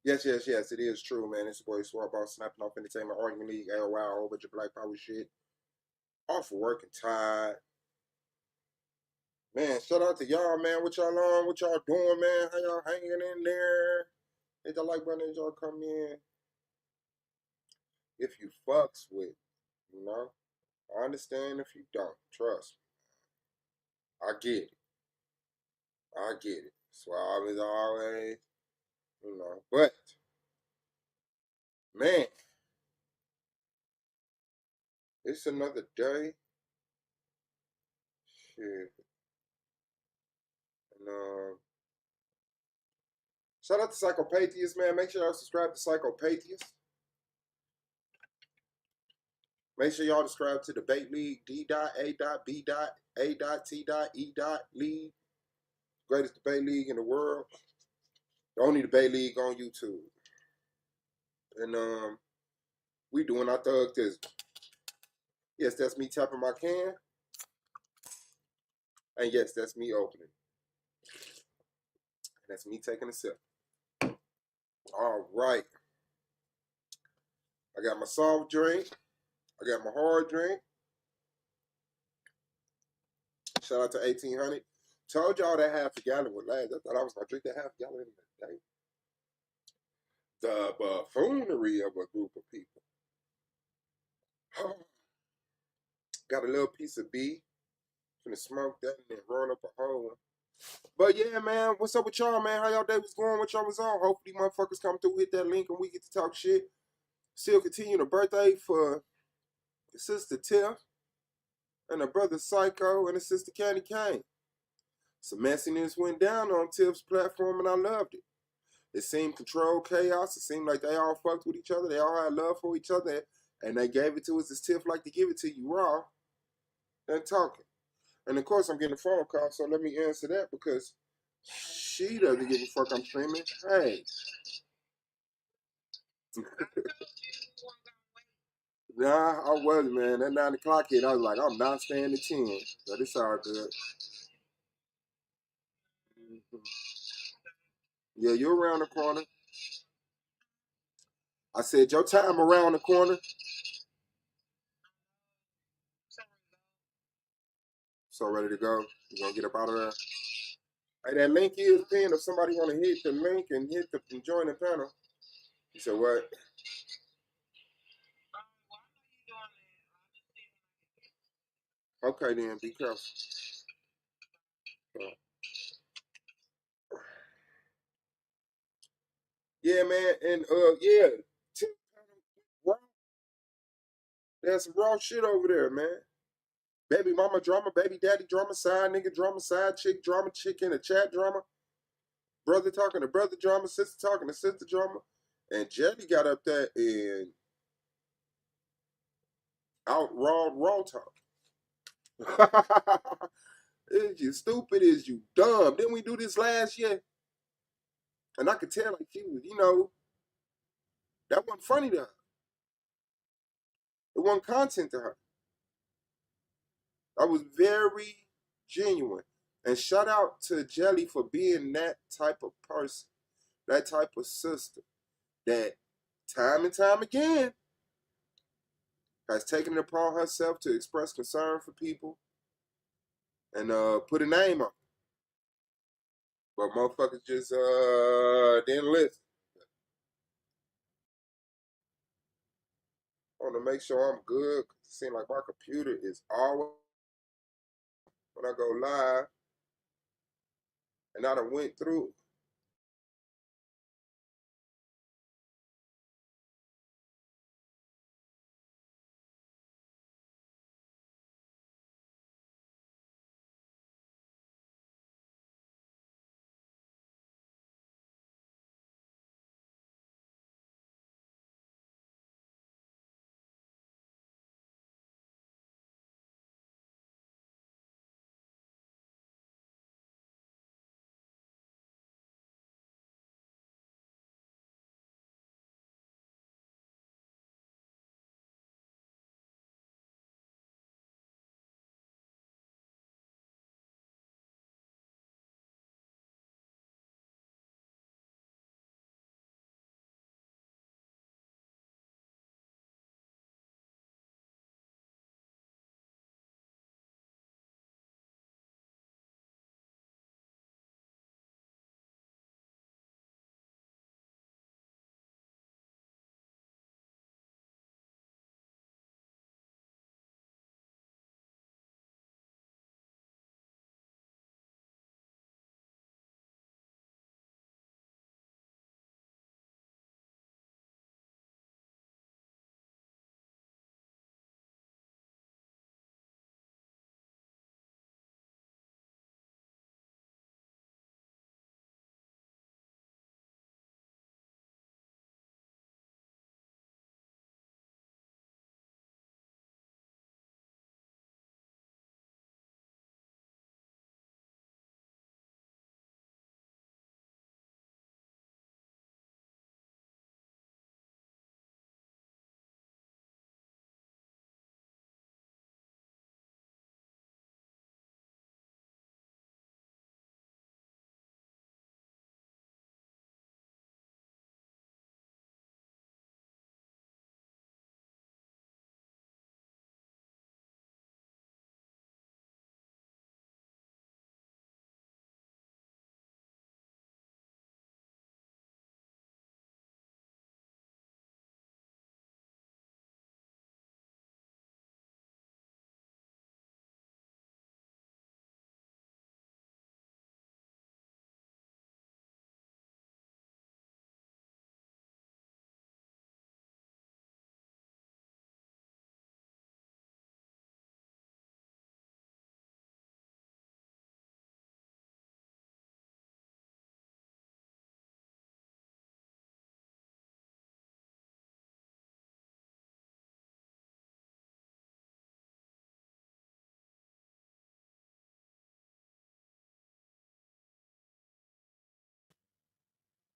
Yes, yes, yes, it is true, man. It's your boy Swap Ball snapping off Entertainment Argument League, LY, a whole bunch of Black Power shit. Off of work and tired. Man, shout out to y'all, man. What y'all on? What y'all doing, man? How y'all hanging in there? Hit the like button as y'all come in. If you fucks with, you know? I understand if you don't. Trust me. I get it. I get it. Suave is always, you know. But, man, it's another day. Shit. And, shout out to Psychopathia, man. Make sure y'all subscribe to Psychopathia. Make sure y'all subscribe to Debate League, D.A.B.A.T.E. League. Greatest debate league in the world. The only debate league on YouTube. And we doing our thug this. Yes, that's me tapping my can. And yes, that's me opening. And that's me taking a sip. All right. I got my soft drink. I got my hard drink. Shout out to 1800. Told y'all that half a gallon would last. I thought I was going to drink that half a gallon in a day. The buffoonery of a group of people. Got a little piece of B. Finna smoke that and then roll up a whole one. But yeah, man, what's up with y'all, man? How y'all day was going? What y'all was on? Hopefully motherfuckers come through, hit that link, and we get to talk shit. Still continuing the birthday for the sister Tiff and her brother Psycho and the sister Candy Kane. Some messiness went down on Tiff's platform, and I loved it. It seemed controlled chaos. It seemed like they all fucked with each other. They all had love for each other, and they gave it to us as Tiff like to give it to you raw and talking. And of course, I'm getting a phone call, so let me answer that because she doesn't give a fuck I'm streaming. Hey. Nah, I wasn't, man. That 9 o'clock hit, I was like, I'm not staying at 10. But it's all good. Mm-hmm. Yeah, you're around the corner. I said, your time around the corner. So ready to go. You gonna get up out of there? Hey, that link is pinned. If somebody want to hit the link and hit the and join the panel. He said, what? Okay, then. Be careful. Yeah, man. And, yeah. There's some raw shit over there, man. Baby mama drama, baby daddy drama, side nigga drama, side chick drama, chick in the chat drama, brother talking to brother drama, sister talking to sister drama. And Jelly got up there and out raw talk. Is you stupid? Is you dumb? Didn't we do this last year? And I could tell like she was, that wasn't funny to her. It wasn't content to her. I was very genuine. And shout out to Jelly for being that type of person, that type of sister that time and time again has taken it upon herself to express concern for people and put a name on it. But motherfuckers just didn't listen. I want to make sure I'm good. It seems like my computer is always when I go live, and I done went through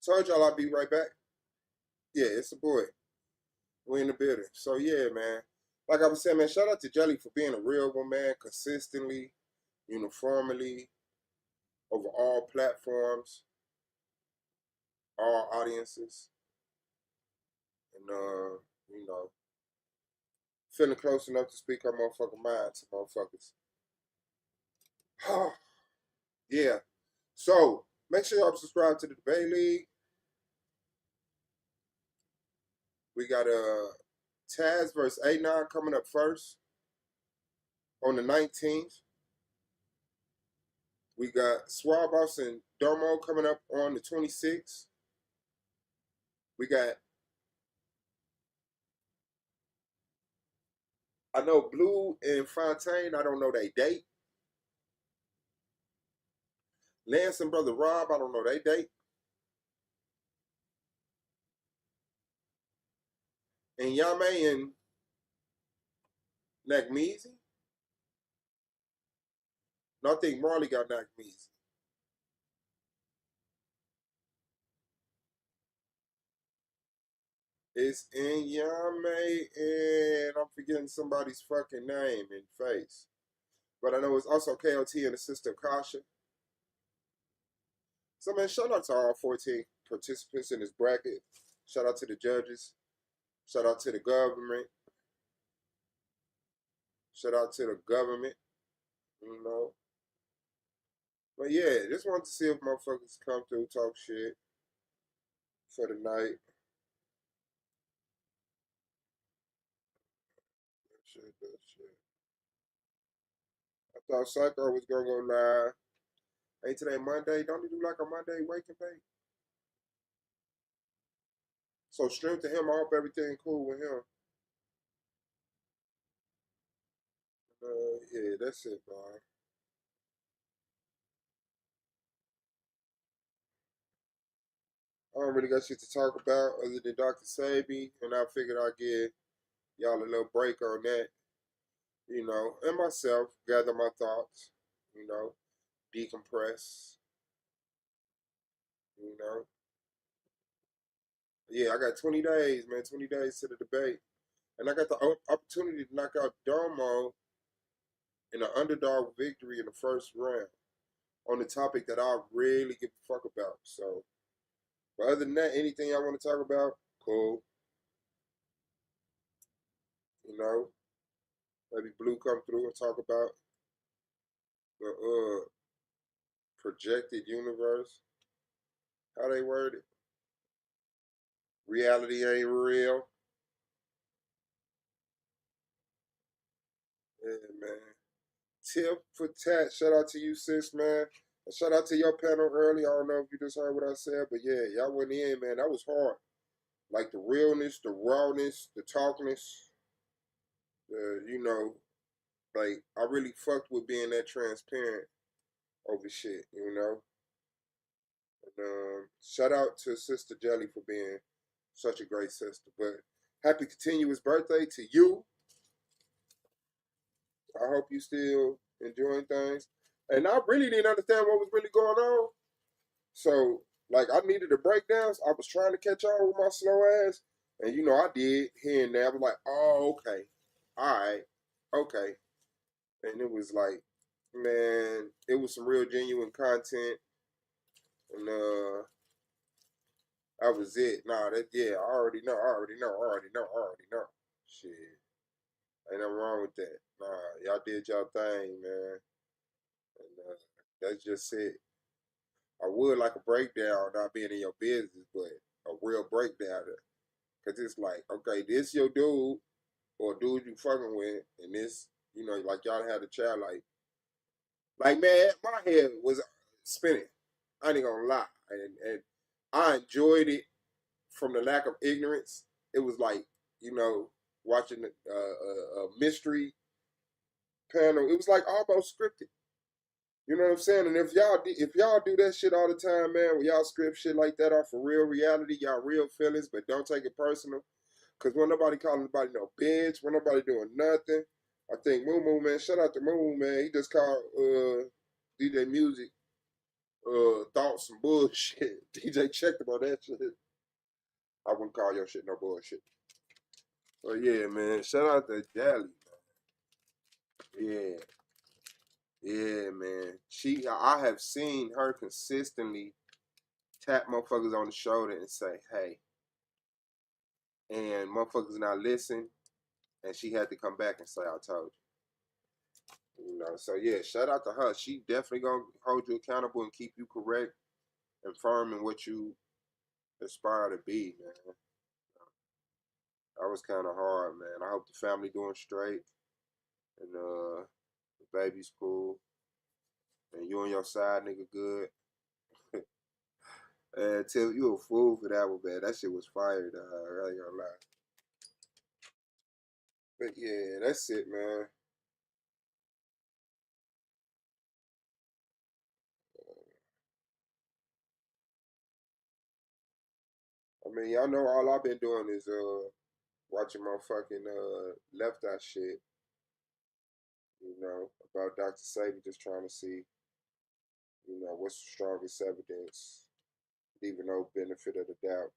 Told y'all I'll be right back. Yeah, it's a boy. We in the building. So yeah, man. Like I was saying, man, shout out to Jelly for being a real one, man, consistently, uniformly, over all platforms, all audiences, and you know, feeling close enough to speak our motherfucking mind to motherfuckers. Yeah. So make sure y'all subscribe to the Debate League. We got Taz versus A9 coming up first on the 19th. We got Swabos and Domo coming up on the 26th. We got, I know Blue and Fontaine, I don't know they date. Lance and Brother Rob, I don't know they date. And Yame and Nakmeezy. No, I think Marley got Nakmeezy. It's in Yame and I'm forgetting somebody's fucking name and face. But I know it's also KOT and the sister Kasha. So man, shout out to all 14 participants in this bracket. Shout out to the judges. Shout out to the government. Shout out to the government. You know. But yeah, just wanted to see if motherfuckers come through, talk shit for the night. That shit. I thought Psycho was gonna go live. Ain't today Monday? Don't he do like a Monday wake and bake? So stream to him. I hope everything cool with him. Yeah, that's it, man. I don't really got shit to talk about other than Dr. Sabi, and I figured I'd give y'all a little break on that, and myself, gather my thoughts, decompress, you know. Yeah, I got 20 days, man, 20 days to the debate. And I got the opportunity to knock out Domo in an underdog victory in the first round on the topic that I really give a fuck about. So, but other than that, anything I want to talk about, cool. You know, maybe Blue come through and talk about the projected universe, how they word it. Reality ain't real. Yeah, man. Tip for tat. Shout out to you, sis, man. And shout out to your panel early. I don't know if you just heard what I said, but yeah, y'all went in, man. That was hard. Like the realness, the rawness, the talkness. Like I really fucked with being that transparent over shit, And, shout out to Sister Jelly for being such a great sister. But happy continuous birthday to you. I hope you still enjoying things. And I really didn't understand what was really going on. So, like, I needed a breakdown. I was trying to catch on with my slow ass. And, I did here and there. I was like, oh, okay. All right. Okay. And it was like, man, it was some real genuine content. And that was it. Nah, I already know. I already know. I already know. I already know. Shit. Ain't nothing wrong with that. Nah, y'all did y'all thing, man. And that's just it. I would like a breakdown, not being in your business, but a real breakdown. Cause it's like, okay, this your dude or dude you fucking with, and this, like y'all had a child, like man, my head was spinning. I ain't gonna lie, and I enjoyed it from the lack of ignorance. It was like, watching a mystery panel. It was like almost scripted. You know what I'm saying? And if y'all do that shit all the time, man, when y'all script shit like that off of real reality, y'all real feelings, but don't take it personal. Cause when nobody calling nobody no bitch, when nobody doing nothing. I think Moo Moo, man, shout out to Moo Moo, man. He just called DJ Music thought some bullshit. DJ checked about that shit. I wouldn't call your shit no bullshit. But yeah, man. Shout out to Jally. Yeah. Yeah, man. I have seen her consistently tap motherfuckers on the shoulder and say, hey. And motherfuckers not listen. And she had to come back and say, I told you. You know, so yeah, shout out to her. She definitely gonna hold you accountable and keep you correct and firm in what you aspire to be, man. That was kind of hard, man. I hope the family doing straight and the baby's cool and you and your side nigga good. Tell you a fool for that one, man. That shit was fired. I ain't gonna lie. But yeah, that's it, man. I mean, y'all know all I've been doing is watching my fucking Left Eye shit. You know about Dr. Sabi, just trying to see, you know, what's the strongest evidence, leaving no benefit of the doubt.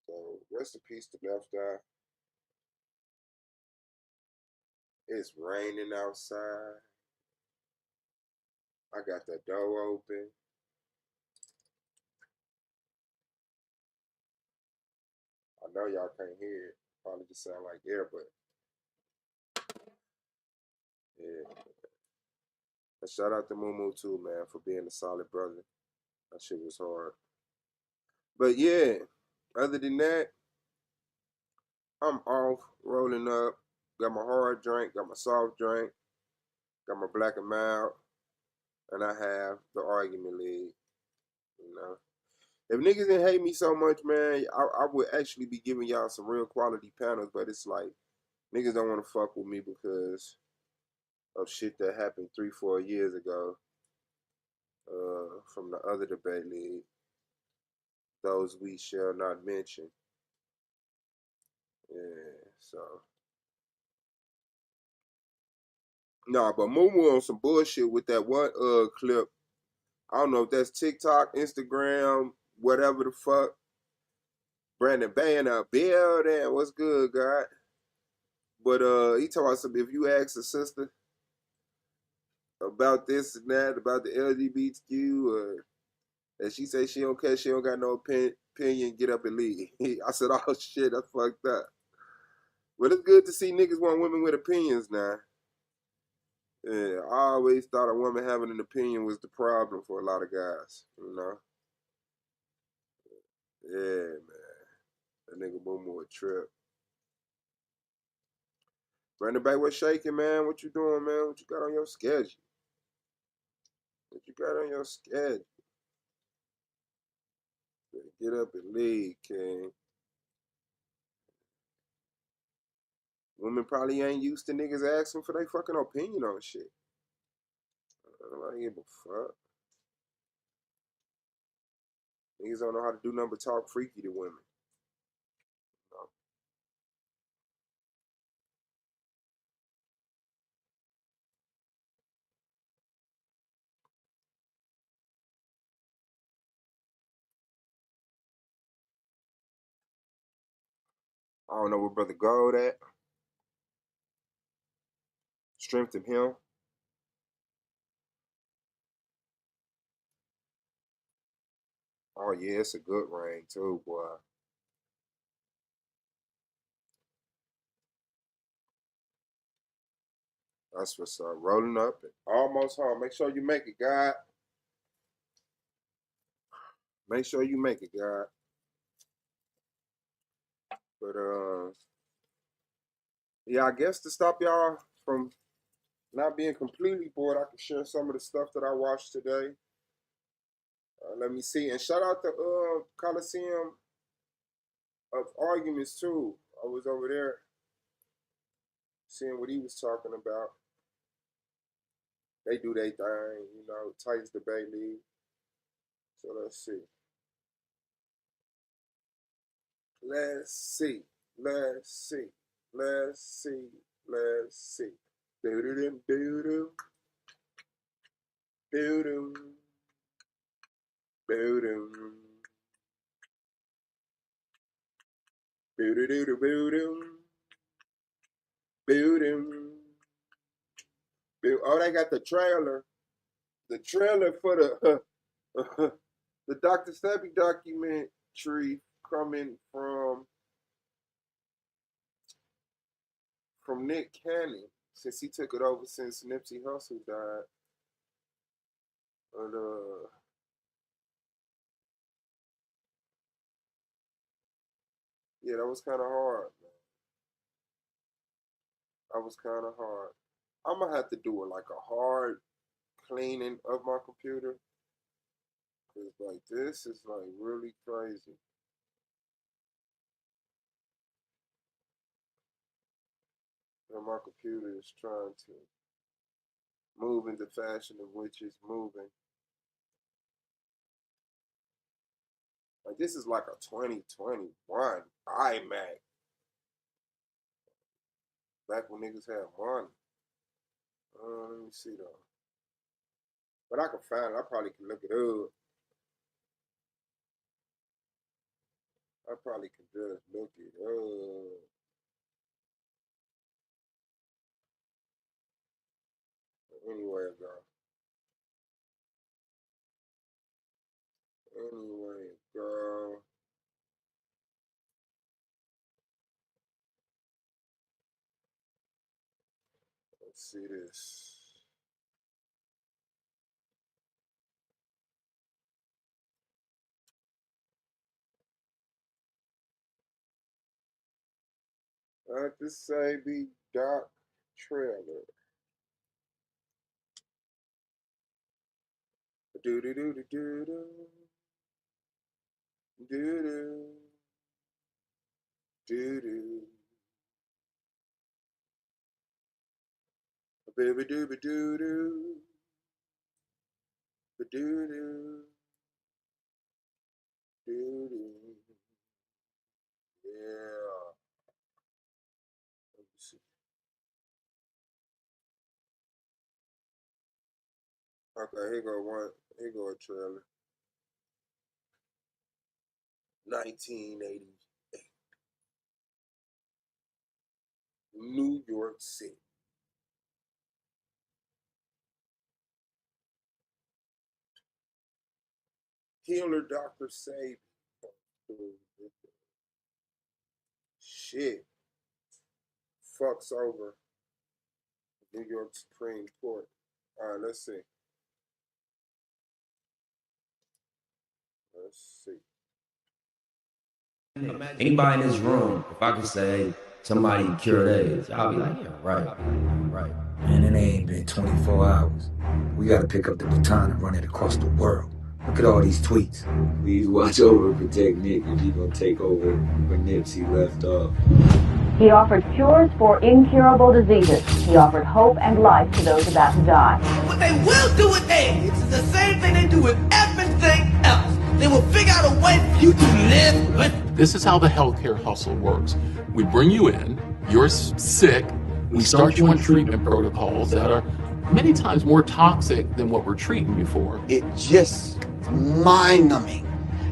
So rest in peace to Left Eye. It's raining outside. I got the door open. I know y'all can't hear it. Probably just sound like air, but yeah. And shout out to Moo too, man, for being a solid brother. That shit was hard. But yeah, other than that, I'm off, rolling up. Got my hard drink, got my soft drink, got my black and mild, and I have the argument league. You know, if niggas didn't hate me so much, man, I would actually be giving y'all some real quality panels. But it's like niggas don't want to fuck with me because of shit that happened 3-4 years ago from the other debate league. Those we shall not mention. Yeah, so nah, but Moo on some bullshit with that one clip. I don't know if that's TikTok, Instagram, whatever the fuck. Brandon Banner, building, what's good, God? But he told us if you ask a sister about this and that, about the LGBTQ, and she say she don't care, she don't got no opinion, get up and leave. I said, oh shit, that's fucked up. But it's good to see niggas want women with opinions now. Yeah, I always thought a woman having an opinion was the problem for a lot of guys, you know? Yeah, man. That nigga Moo a trip. Brandon Bay, what's shaking, man? What you doing, man? What you got on your schedule? What you got on your schedule? Get up and leave, King. Women probably ain't used to niggas asking for their fucking opinion on shit. I don't give a fuck. Niggas don't know how to do nothing but talk freaky to women. No. I don't know where Brother Gold at. Strength in him. Oh yeah, it's a good rain too, boy. That's what's up. Rolling up and almost home. Make sure you make it, God. Make sure you make it, God. But yeah, I guess to stop y'all from not being completely bored, I can share some of the stuff that I watched today. Let me see. And shout out to Coliseum of Arguments too. I was over there seeing what he was talking about. They do their thing, you know, Titans Debate League. So let's see. Let's see. Let's see. Let's see. Let's see. Do do do do do do do. Boo-doo. Boo-doo-doo-doo-boo-doo. Boo-doo. Oh, they got the trailer. The trailer for the the Dr. Sebi documentary coming from Nick Cannon, since he took it over since Nipsey Hussle died. But yeah, that was kind of hard, man. That was kind of hard. I'm gonna have to do like a hard cleaning of my computer, cause like this is like really crazy. And my computer is trying to move in the fashion of which it's moving. Like this is like a 2021 iMac. Back when niggas had money. Let me see though. But I can find it. I probably can look it up. I probably can just look it up. Anyway, girl. Let's see this. Dr. Sebi doc trailer. Do do do do do do do do do. Baby dooby doo doo. Ba doo doo. Doo doo. Yeah. Let me see. Okay, here go one. Here go a trailer. 1988. New York City. Healer Dr. Sebi. Shit. Fucks over New York Supreme Court. Alright, let's see. Let's see. Anybody in this room, if I could say somebody cured AIDS, I'll be like, yeah, right. Man, it ain't been 24 hours. We gotta pick up the baton and run it across the world. Look at all these tweets. Please watch over and protect Nick if he gonna take over where Nipsey left off. He offered cures for incurable diseases. He offered hope and life to those about to die. What they will do with AIDS is the same thing they do with everything else. They will figure out a way for you to live with. This is how the healthcare hustle works. We bring you in, you're sick, we start you on treatment protocols that are many times more toxic than what we're treating you for. It just mind-numbing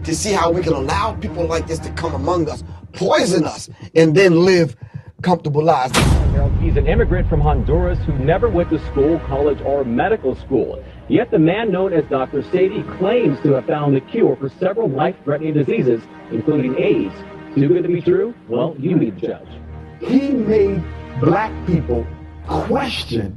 to see how we can allow people like this to come among us, poison us, and then live comfortable lives. He's an immigrant from Honduras who never went to school, college, or medical school. Yet the man known as Dr. Sebi claims to have found the cure for several life-threatening diseases, including AIDS. Too good to be true? Well, you be the judge. He made black people question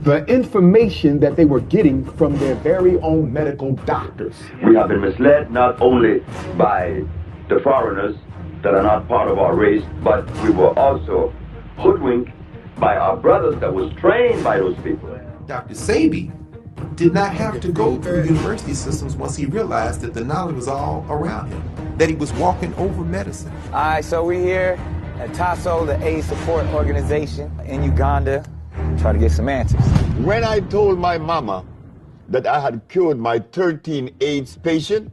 the information that they were getting from their very own medical doctors. We have been misled not only by the foreigners that are not part of our race, but we were also hoodwinked by our brothers that was trained by those people. Dr. Sebi did not have to go through university systems once he realized that the knowledge was all around him, that he was walking over medicine. All right, so we're here at TASO, the AIDS support organization in Uganda, try to get some answers. When I told my mama that I had cured my 13 AIDS patient,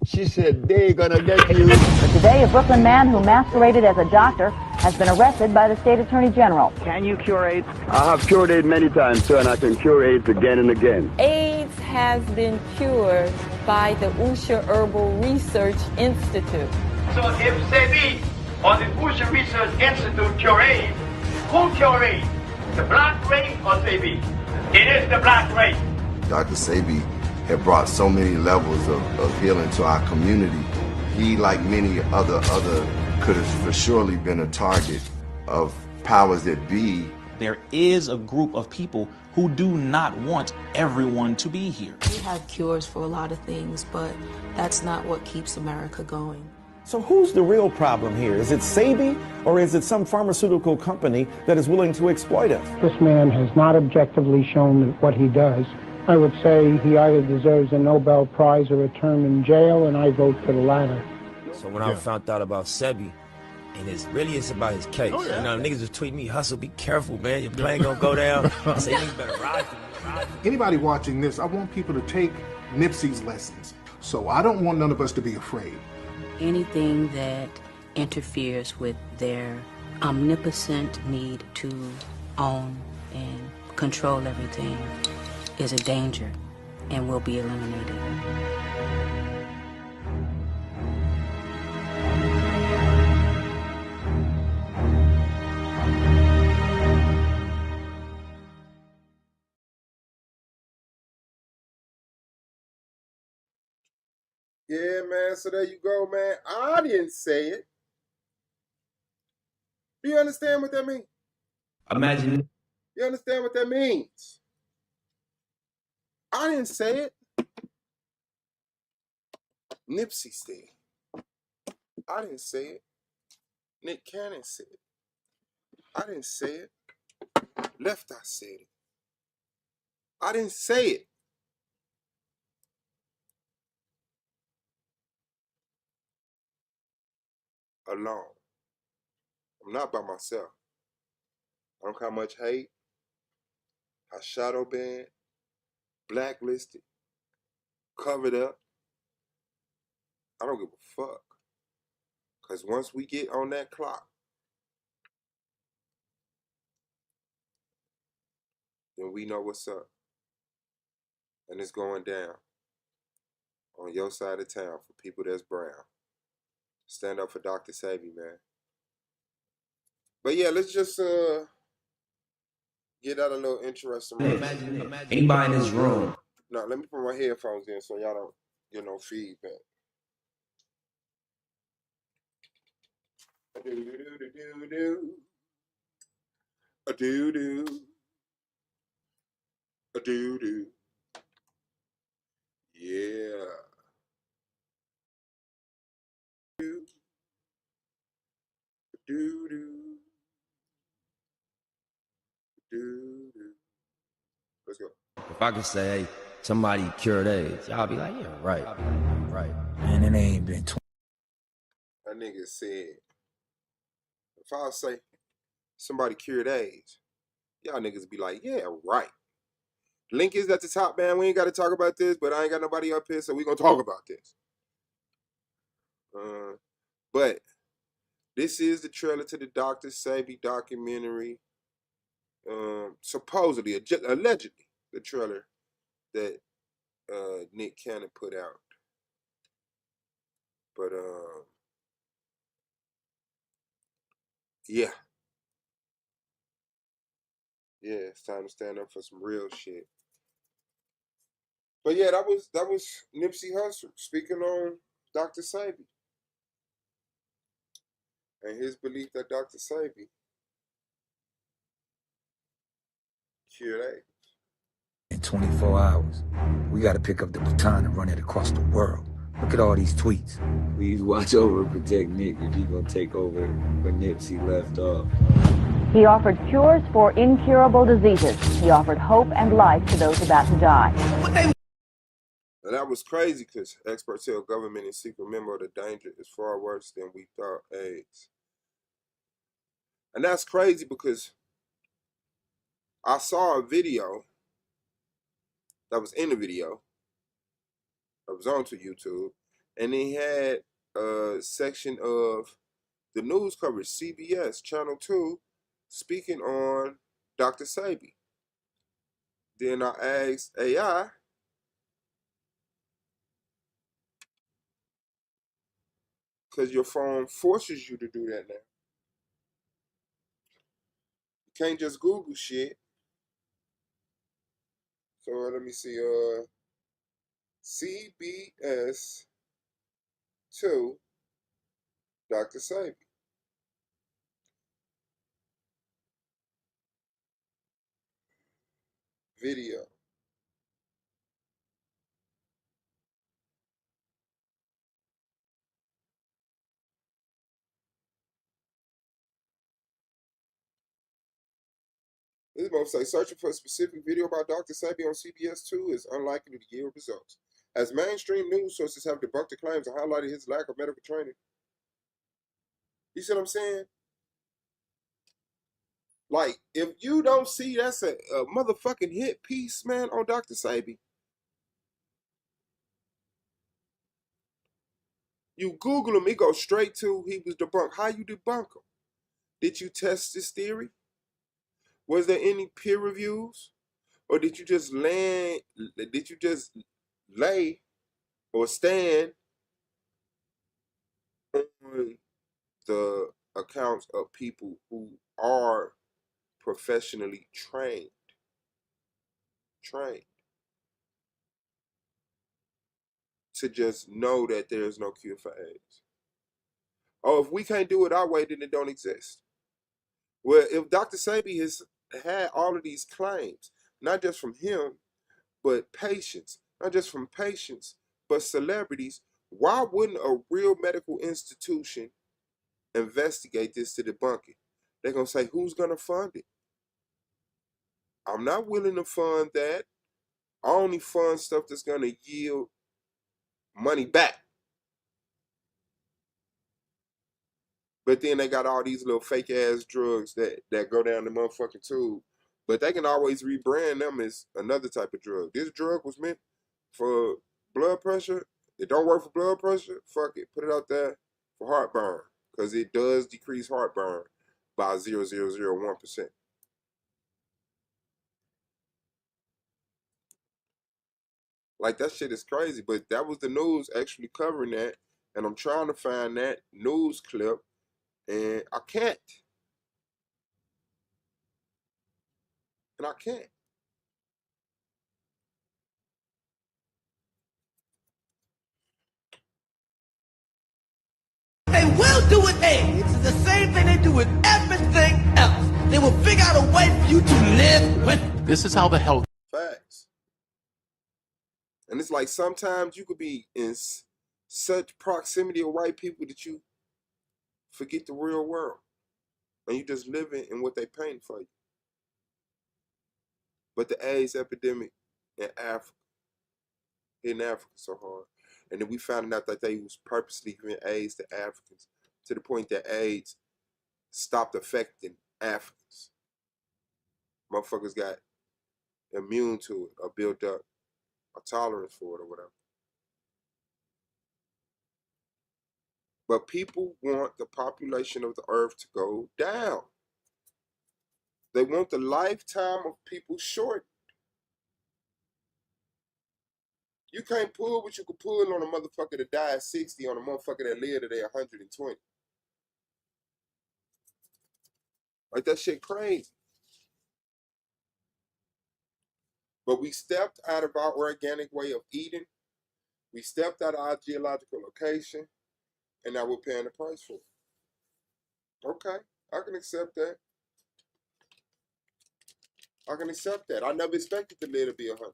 she said, they're gonna get you. But today, a Brooklyn man who masqueraded as a doctor has been arrested by the state attorney general. Can you cure AIDS? I have cured AIDS many times, sir, and I can cure AIDS again and again. AIDS has been cured by the Usha Herbal Research Institute. So if Sebi or the Usha Research Institute cure AIDS, who cure AIDS? The black race or Sebi? It is the black race. Dr. Sebi had brought so many levels of healing to our community. He, like many other could have for surely been a target of powers that be. There is a group of people who do not want everyone to be here. We have cures for a lot of things, but that's not what keeps America going. So who's the real problem here? Is it Sebi, or is it some pharmaceutical company that is willing to exploit us? This man has not objectively shown what he does. I would say he either deserves a Nobel Prize or a term in jail, and I vote for the latter. So when I found out about Sebi, and it's about his case. Oh, yeah. You know, niggas was tweeting me, Hustle, be careful, man. Your plane gonna go down. I say, niggas better ride for me. Anybody watching this, I want people to take Nipsey's lessons. So I don't want none of us to be afraid. Anything that interferes with their omnipotent need to own and control everything is a danger and will be eliminated. Yeah, man. So there you go, man. I didn't say it. Do you understand what that means? Imagine. You understand what that means? I didn't say it. Nipsey said it. I didn't say it. Nick Cannon said it. I didn't say it. Left Eye said it. I didn't say it. Alone. I'm not by myself. I don't care how much hate, how shadow banned, blacklisted, covered up. I don't give a fuck. Because once we get on that clock, then we know what's up. And it's going down on your side of town for people that's brown. Stand up for Dr. Sebi, man. But yeah, let's just get out a little interesting. Anybody in this room. No, let me put my headphones in so y'all don't get no feedback. A do do do do do. A do do. A do do. Yeah. Do do do do do. Let's go. If I could say, hey, somebody cured AIDS, y'all be like, yeah, right. Right. Man, it ain't been 20. That nigga said, if I say somebody cured AIDS, y'all niggas be like, yeah, right. Link is at the top, man. We ain't got to talk about this, but I ain't got nobody up here, so we gonna talk about this. But this is the trailer to the Dr. Sebi documentary. Supposedly, allegedly, the trailer that Nick Cannon put out. But yeah. Yeah, it's time to stand up for some real shit. But yeah, that was Nipsey Hussle speaking on Dr. Sebi and his belief that Dr. Sebi cured AIDS. In 24 hours, we got to pick up the baton and run it across the world. Look at all these tweets. Please watch over and protect Nick if he's gonna take over where Nipsey left off. He offered cures for incurable diseases. He offered hope and life to those about to die. And that was crazy because experts tell government and secret memo the danger is far worse than we thought AIDS. And that's crazy because I saw a video that was in the video that was onto YouTube, and they had a section of the news coverage, CBS, Channel 2, speaking on Dr. Sebi. Then I asked AI, because your phone forces you to do that now. You can't just Google shit. So let me see. CBS 2, Dr. Sebi. Video. This mother say searching for a specific video about Dr. Sebi on CBS 2 is unlikely to yield results, as mainstream news sources have debunked the claims and highlighted his lack of medical training. You see what I'm saying? Like, if you don't see that's a motherfucking hit piece, man, on Dr. Sebi, you Google him, he goes straight to he was debunked. How you debunk him? Did you test this theory? Was there any peer reviews? Or did you just lay or stand on the accounts of people who are professionally trained to just know that there's no cure for AIDS? Oh, if we can't do it our way, then it don't exist. Well, if Dr. Sebi has had all of these claims, not just from him, but patients, not just from patients, but celebrities, why wouldn't a real medical institution investigate this to debunk it? They're going to say, who's going to fund it? I'm not willing to fund that. I only fund stuff that's going to yield money back. But then they got all these little fake ass drugs that go down the motherfucking tube. But they can always rebrand them as another type of drug. This drug was meant for blood pressure. It don't work for blood pressure. Fuck it. Put it out there for heartburn. Because it does decrease heartburn by 0.0001%. Like, that shit is crazy. But that was the news actually covering that. And I'm trying to find that news clip. And I can't. And I can't. They will do with AIDS. It's the same thing they do with everything else. They will figure out a way for you to live with. This is how the health. Facts. And it's like sometimes you could be in such proximity of white people that you forget the real world. And you just living in what they paint for you. But the AIDS epidemic in Africa so hard. And then we found out that they was purposely giving AIDS to Africans to the point that AIDS stopped affecting Africans. Motherfuckers got immune to it or built up a tolerance for it or whatever. But people want the population of the earth to go down. They want the lifetime of people shortened. You can't pull what you could pull on a motherfucker that died at 60 on a motherfucker that lived today 120. Like, that shit crazy. But we stepped out of our organic way of eating. We stepped out of our geological location. And now we're paying the price for it. Okay, I can accept that. I can accept that. I never expected to live to be 100.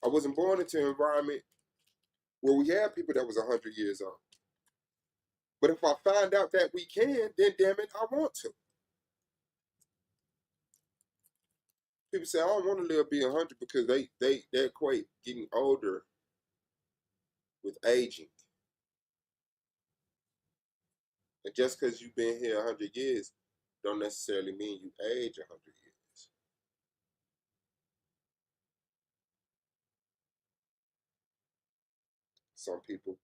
I wasn't born into an environment where we had people that was 100 years old. But if I find out that we can, then damn it, I want to. People say, I don't want to live to be 100 because they equate getting older with aging. And just because you've been here 100 years don't necessarily mean you age 100 years. Some people,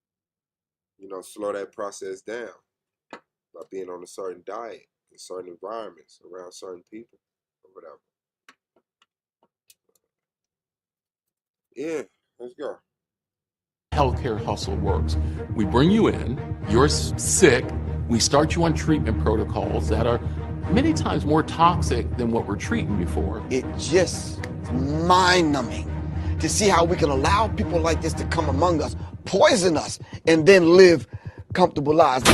slow that process down by being on a certain diet in certain environments around certain people or whatever. Yeah, let's go. healthcare hustle works. We bring you in, you're sick, we start you on treatment protocols that are many times more toxic than what we're treating you for. It just mind-numbing to see how we can allow people like this to come among us, poison us, and then live comfortable lives.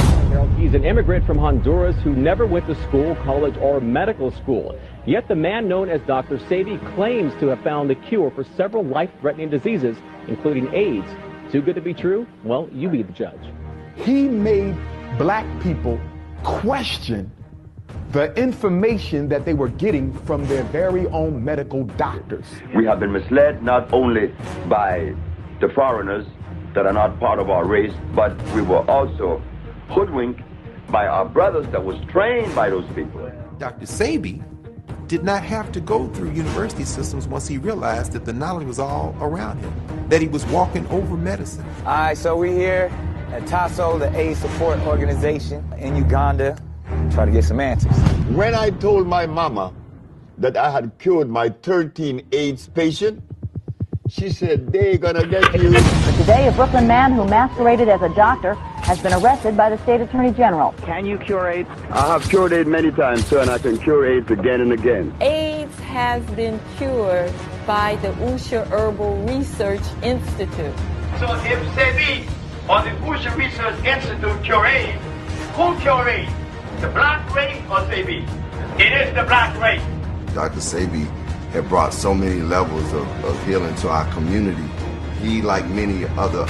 He's an immigrant from Honduras who never went to school, college, or medical school. Yet the man known as Dr. Sebi claims to have found the cure for several life-threatening diseases, including AIDS. Too good to be true? Well, you be the judge. He made black people question the information that they were getting from their very own medical doctors. We have been misled not only by the foreigners that are not part of our race, but we were also hoodwinked by our brothers that was trained by those people. Dr. Sebi did not have to go through university systems once he realized that the knowledge was all around him, that he was walking over medicine. All right, so we're here at TASO, the AIDS support organization in Uganda, try to get some answers. When I told my mama that I had cured my 13 AIDS patient, she said, "They gonna get you." Today, a Brooklyn man who masqueraded as a doctor has been arrested by the state attorney general. Can you cure AIDS? I have cured AIDS many times, sir, and I can cure AIDS again and again. AIDS has been cured by the Usha Herbal Research Institute. So if Sebi or the Usha Research Institute cure AIDS, who cure AIDS? The black race or Sebi? It is the black race. Dr. Sebi had brought so many levels of healing to our community. He, like many other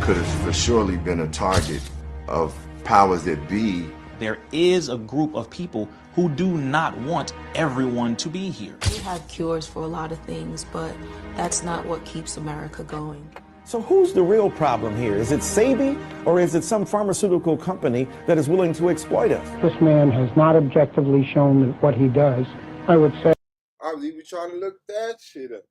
could have for surely been a target of powers that be. There is a group of people who do not want everyone to be here. We have cures for a lot of things, but that's not what keeps America going. So who's the real problem here? Is it Sebi or is it some pharmaceutical company that is willing to exploit us? This man has not objectively shown that what he does. I would say I was even trying to look that shit up.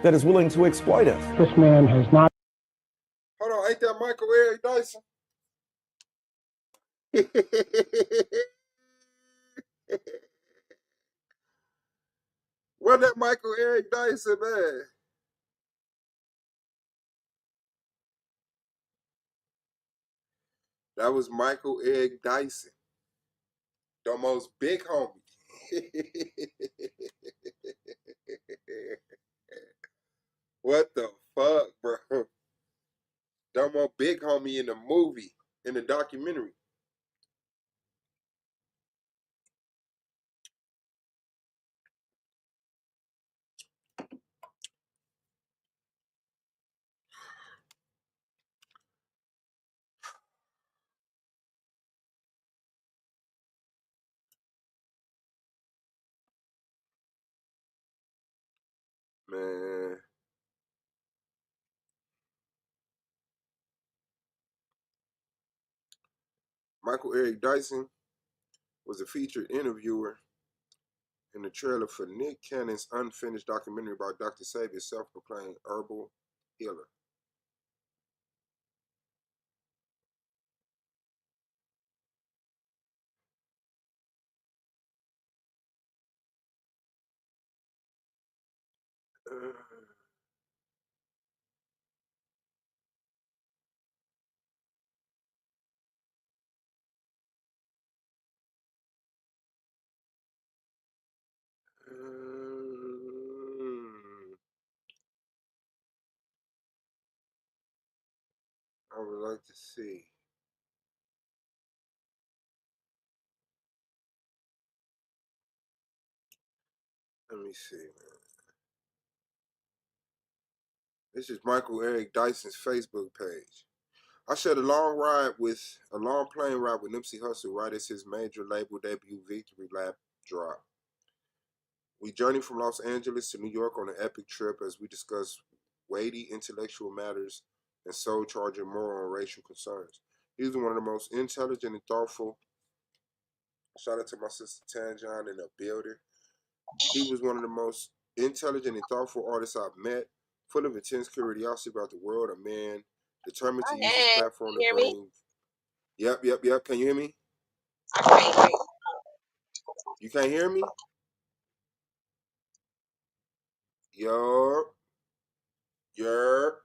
That is willing to exploit us. this man has not. Hold on, ain't that Michael Eric Dyson? What that Michael Eric Dyson, man? That was Michael Eric Dyson, the most big homie. What the fuck, bro? The most big homie in the movie, in the documentary. Man. Michael Eric Dyson was a featured interviewer in the trailer for Nick Cannon's unfinished documentary about Dr. Sebi, self-proclaimed herbal healer. I would like to see. Let me see, man. This is Michael Eric Dyson's Facebook page. I shared a long plane ride with Nipsey Hussle right as his major label debut Victory Lap dropped. We journeyed from Los Angeles to New York on an epic trip as we discussed weighty intellectual matters and soul-charging moral and racial concerns. He was one of the most intelligent and thoughtful. Shout out to my sister Tanjon in the building. He was one of the most intelligent and thoughtful artists I've met, full of intense curiosity about the world, a man determined to use his platform to bring. Yep. Can you hear me? You can't hear me? Yo. Yer.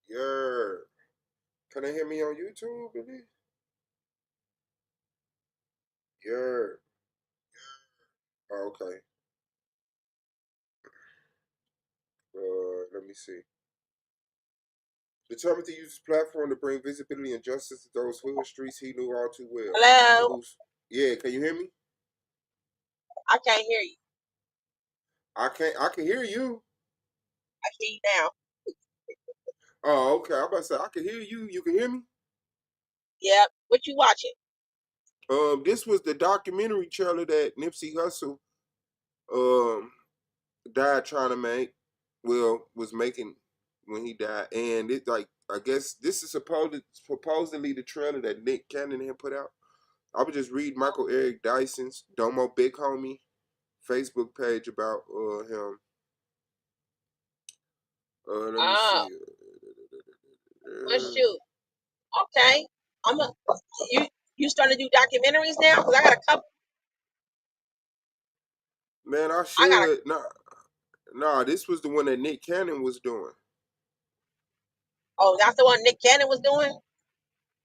Yer. Can they hear me on YouTube, baby? Yer. Oh, okay. Let me see. Determined to use his platform to bring visibility and justice to those hood streets he knew all too well. Hello? Yeah, can you hear me? I can't hear you. I can hear you. I hear you now. Oh, okay. I'm about to say I can hear you. You can hear me? Yep. What you watching? This was the documentary trailer that Nipsey Hussle died trying to make. Well, was making when he died. And it like I guess this is supposedly the trailer that Nick Cannon had put out. I would just read Michael Eric Dyson's Domo Big Homie Facebook page about him. Let me see. Well, shoot. Okay. You starting to do documentaries now? Because I got a couple. Man, I should. Nah, this was the one that Nick Cannon was doing. Oh, that's the one Nick Cannon was doing?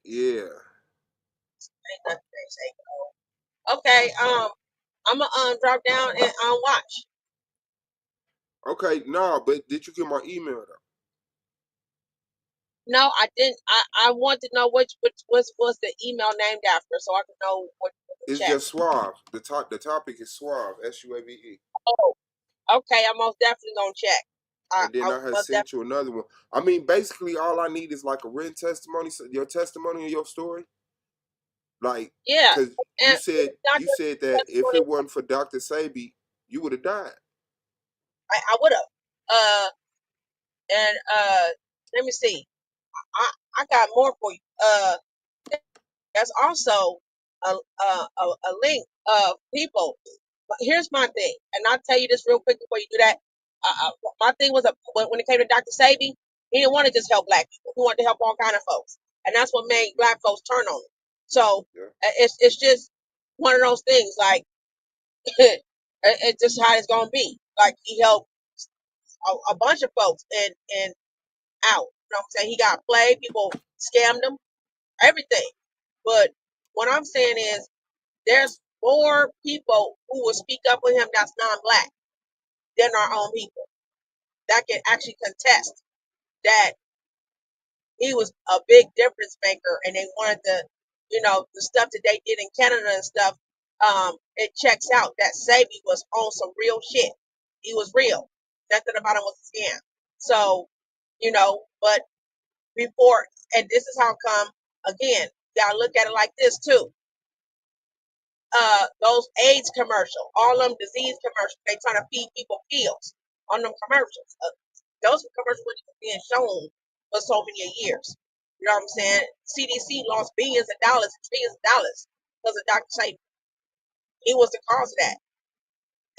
Yeah. Ain't nothing they say. Okay, I'm gonna drop down and watch. Okay, nah, but did you get my email though? No, I didn't. I want to know what's the email named after, so I can know what to It's check. just Suave. The topic is Suave. SUAVE. Oh, okay. I'm most definitely gonna check. And then I had sent you another one. I mean, basically, all I need is like a written testimony, your testimony and your story. Like, yeah, because you said that if it wasn't for Dr. Sebi, you would have died. I would have. Let me see. I got more for you. There's also a link of people. But here's my thing, and I'll tell you this real quick before you do that. My thing was when it came to Dr. Sebi, he didn't want to just help black people. He wanted to help all kind of folks, and that's what made black folks turn on him. So it's just one of those things. Like it's just how it's gonna be. Like he helped a bunch of folks and out. You know what I'm saying? He got played. People scammed him. Everything. But what I'm saying is there's more people who will speak up with him that's non-black than our own people that can actually contest that he was a big difference maker and they wanted to, the stuff that they did in Canada and stuff, it checks out that Sebi was on some real shit. He was real. Nothing about him was a scam. So, but before, and this is how come, again, you gotta look at it like this too. Those AIDS commercial, all them disease commercials, they trying to feed people pills on them commercials. Those commercials were being shown for so many years. You know what I'm saying? CDC lost billions of dollars because of Dr. Sebi. He was the cause of that.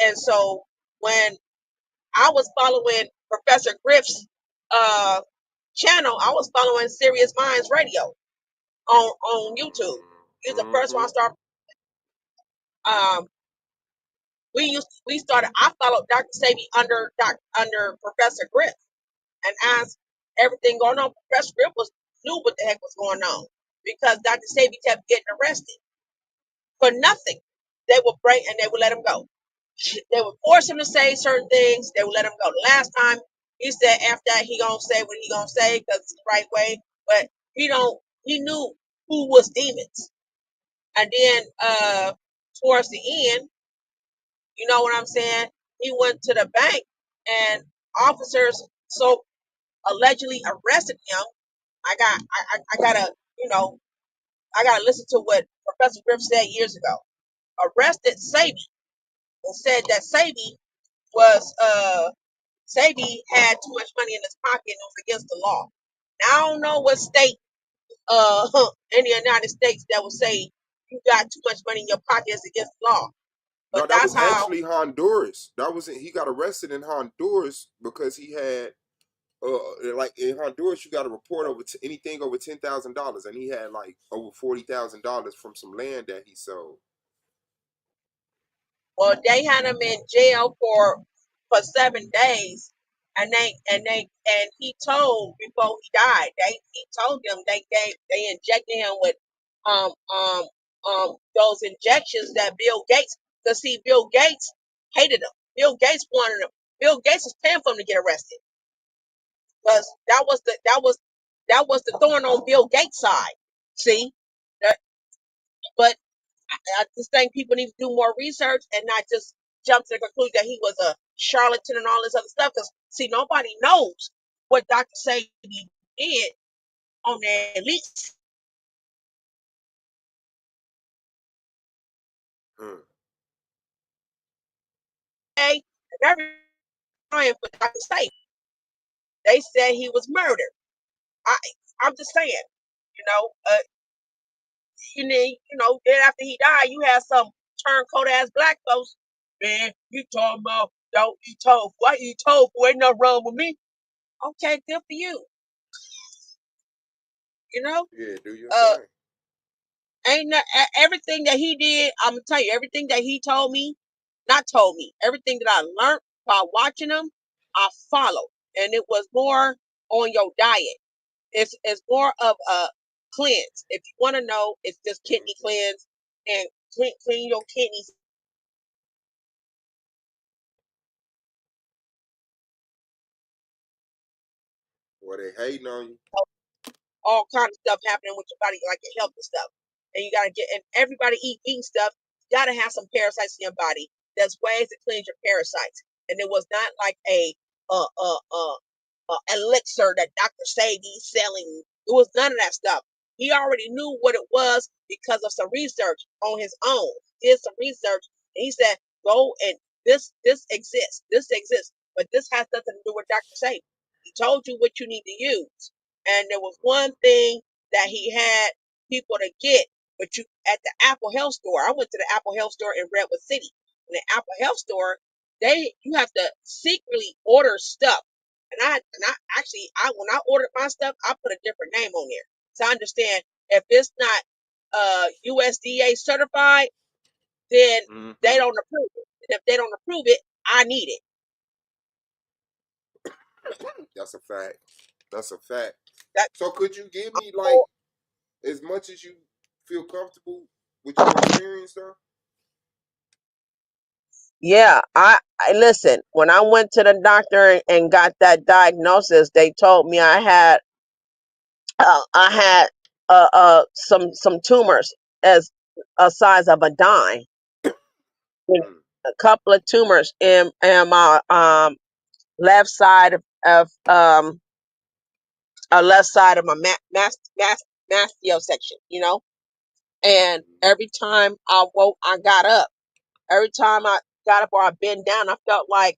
And so when I was following Professor Griff's channel, I was following Serious Minds Radio on YouTube. He was the first one I started. I followed Dr. Sebi under Professor Griff and asked everything going on. Professor Griff knew what the heck was going on because Dr. Sebi kept getting arrested for nothing. They would break and they would let him go. They would force him to say certain things. They would let him go. The last time he said after that he gonna say what he gonna say because it's the right way, but he knew who was demons. And then towards the end, you know what I'm saying? He went to the bank and officers so allegedly arrested him. I gotta, I gotta listen to what Professor Griff said years ago. Arrested Sebi and said that Sebi had too much money in his pocket and it was against the law. Now I don't know what state in the United States that would say you got too much money in your pocket is against the law. But no, that was actually Honduras. He got arrested in Honduras because he had like in Honduras you got to report over anything over $10,000, and he had like over $40,000 from some land that he sold. Well, they had him in jail for 7 days, and he told before he died. He told them they injected him with those injections that Bill Gates. Cause see, Bill Gates hated him. Bill Gates wanted him. Bill Gates was paying for him to get arrested, because that was the thorn on Bill Gates' side. See, that, but I just think people need to do more research and not just jump to the conclusion that he was a charlatan and all this other stuff. Because see, nobody knows what Dr. Sadie did on their lease. Okay, and they're trying for Dr. Sadie. They said he was murdered. I'm just saying, you know, then after he died, you had some turncoat ass black folks. Man, you talking about don't eat tofu? I eat tofu. Ain't nothing wrong with me. Okay, good for you. You know, Yeah, do your uh, thing. ain't not, everything that he did. I'm gonna tell you everything that he told me, not told me. Everything that I learned by watching him, I followed, and it was more on your diet. It's more of a cleanse. If you want to know, it's just kidney cleanse and clean your kidneys. Boy, they hating on you. All kind of stuff happening with your body, like your health and stuff. And you gotta get, and everybody eating stuff. You gotta have some parasites in your body. There's ways to cleanse your parasites, and it was not like a elixir that Dr. Sadie selling. It was none of that stuff. He already knew what it was because of some research on his own. Did some research, and he said, "Go and this exists. This exists, but this has nothing to do with Dr. Sadie. He told you what you need to use." And there was one thing that he had people to get, but you at the Apple Health Store. I went to the Apple Health Store in Redwood City. In the Apple Health Store, you have to secretly order stuff. And I actually when I ordered my stuff, I put a different name on there. So I understand if it's not USDA certified, then they don't approve it. And if they don't approve it, I need it. That's a fact. That's a fact. That, So could you give me like as much as you feel comfortable with your experience though? yeah, I listen. When I went to the doctor and got that diagnosis, they told me I had some tumors as a size of a dime, a couple of tumors in my left side of left side of my mastio section, and every time I got up. Every time I got up or I bent down, I felt like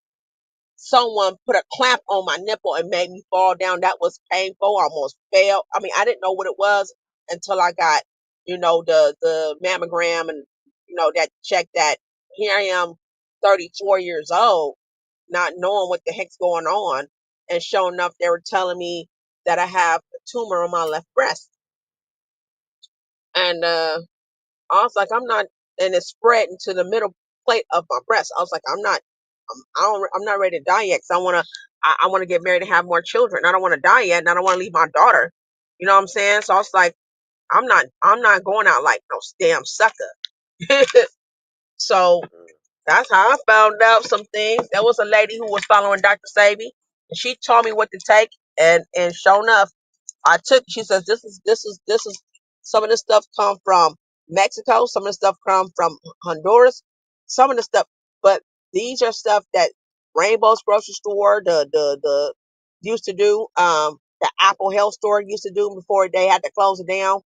someone put a clamp on my nipple and made me fall down. That was painful. I almost fell. I mean, I didn't know what it was until I got, the mammogram and, that check that. Here I am, 34 years old, not knowing what the heck's going on. And sure enough, they were telling me that I have a tumor on my left breast. And I was like, I'm not, and it spread into the middle plate of my breast. I was like, I'm not ready to die yet. Cause I want to get married and have more children. I don't want to die yet, and I don't want to leave my daughter. You know what I'm saying? So I was like, I'm not going out like no damn sucker. So that's how I found out some things. There was a lady who was following Dr. Sadie, and she told me what to take, and sure enough, she says this is some of this stuff come from Mexico, some of the stuff come from Honduras, some of the stuff, but these are stuff that Rainbow's grocery store, the used to do, the Apple Health Store used to do before they had to close it down.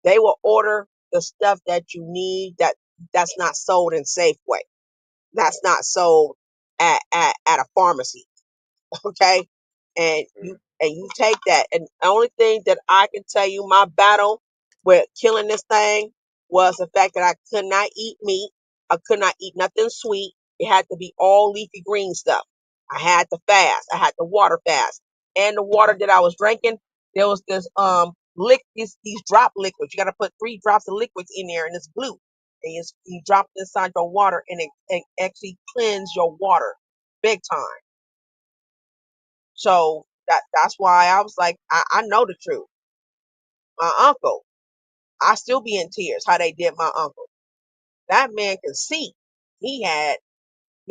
They will order the stuff that you need that's not sold in Safeway. That's not sold at a pharmacy. Okay, and you take that, and the only thing that I can tell you, my battle with killing this thing was the fact that I could not eat meat. I could not eat nothing sweet. It had to be all leafy green stuff. I had to fast. I had to water fast, and the water that I was drinking, there was this these drop liquids. You got to put 3 drops of liquids in there, and it's blue. You drop it inside your water, and it actually cleans your water big time. So that's why I was like, I know the truth. My uncle, I still be in tears how they did my uncle. That man could see. He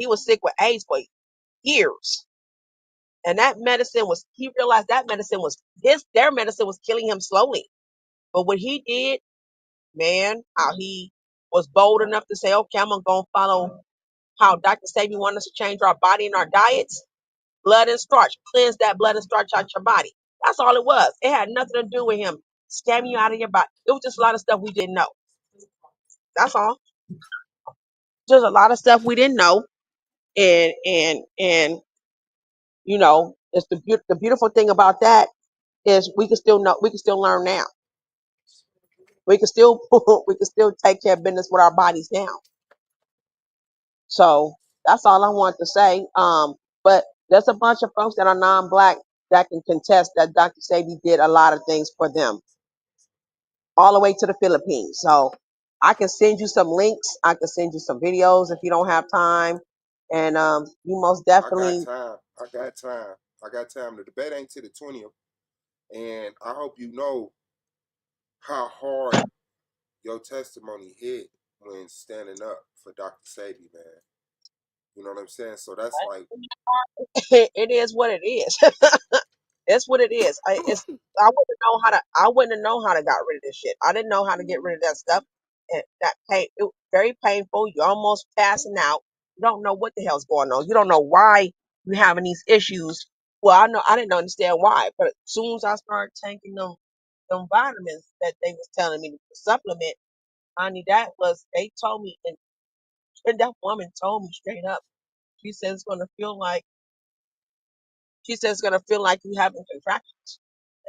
was sick with AIDS for years. And that medicine was, he realized that medicine was their medicine was killing him slowly. But what he did, man, how he was bold enough to say, okay, I'm gonna go and follow how Dr. Sabi wanted us to change our body and our diets. Blood and starch, cleanse that blood and starch out your body. That's all it was. It had nothing to do with him scamming you out of your body. It was just a lot of stuff we didn't know. That's all. Just a lot of stuff we didn't know. And you know, it's the beautiful thing about that is we can still know, we can still learn now. We can still we can still take care of business with our bodies now. So that's all I want to say. But there's a bunch of folks that are non-black that can contest that Dr. Sabi did a lot of things for them, all the way to the Philippines. So I can send you some links. I can send you some videos if you don't have time. And you most definitely. I got time. I got time. The debate ain't to the 20th. And I hope you know how hard your testimony hit when standing up for Dr. Sabi, man. You know what I'm saying? So that's like, It is what it is. It's what it is. I wouldn't know how to got rid of this shit. I didn't know how to get rid of that stuff. And that pain, it was very painful. You're almost passing out. You don't know what the hell's going on. You don't know why you're having these issues. Well, I didn't understand why, but as soon as I started taking them vitamins that they was telling me to supplement, honey, they told me, and that woman told me straight up. She said it's gonna feel like you having contractions.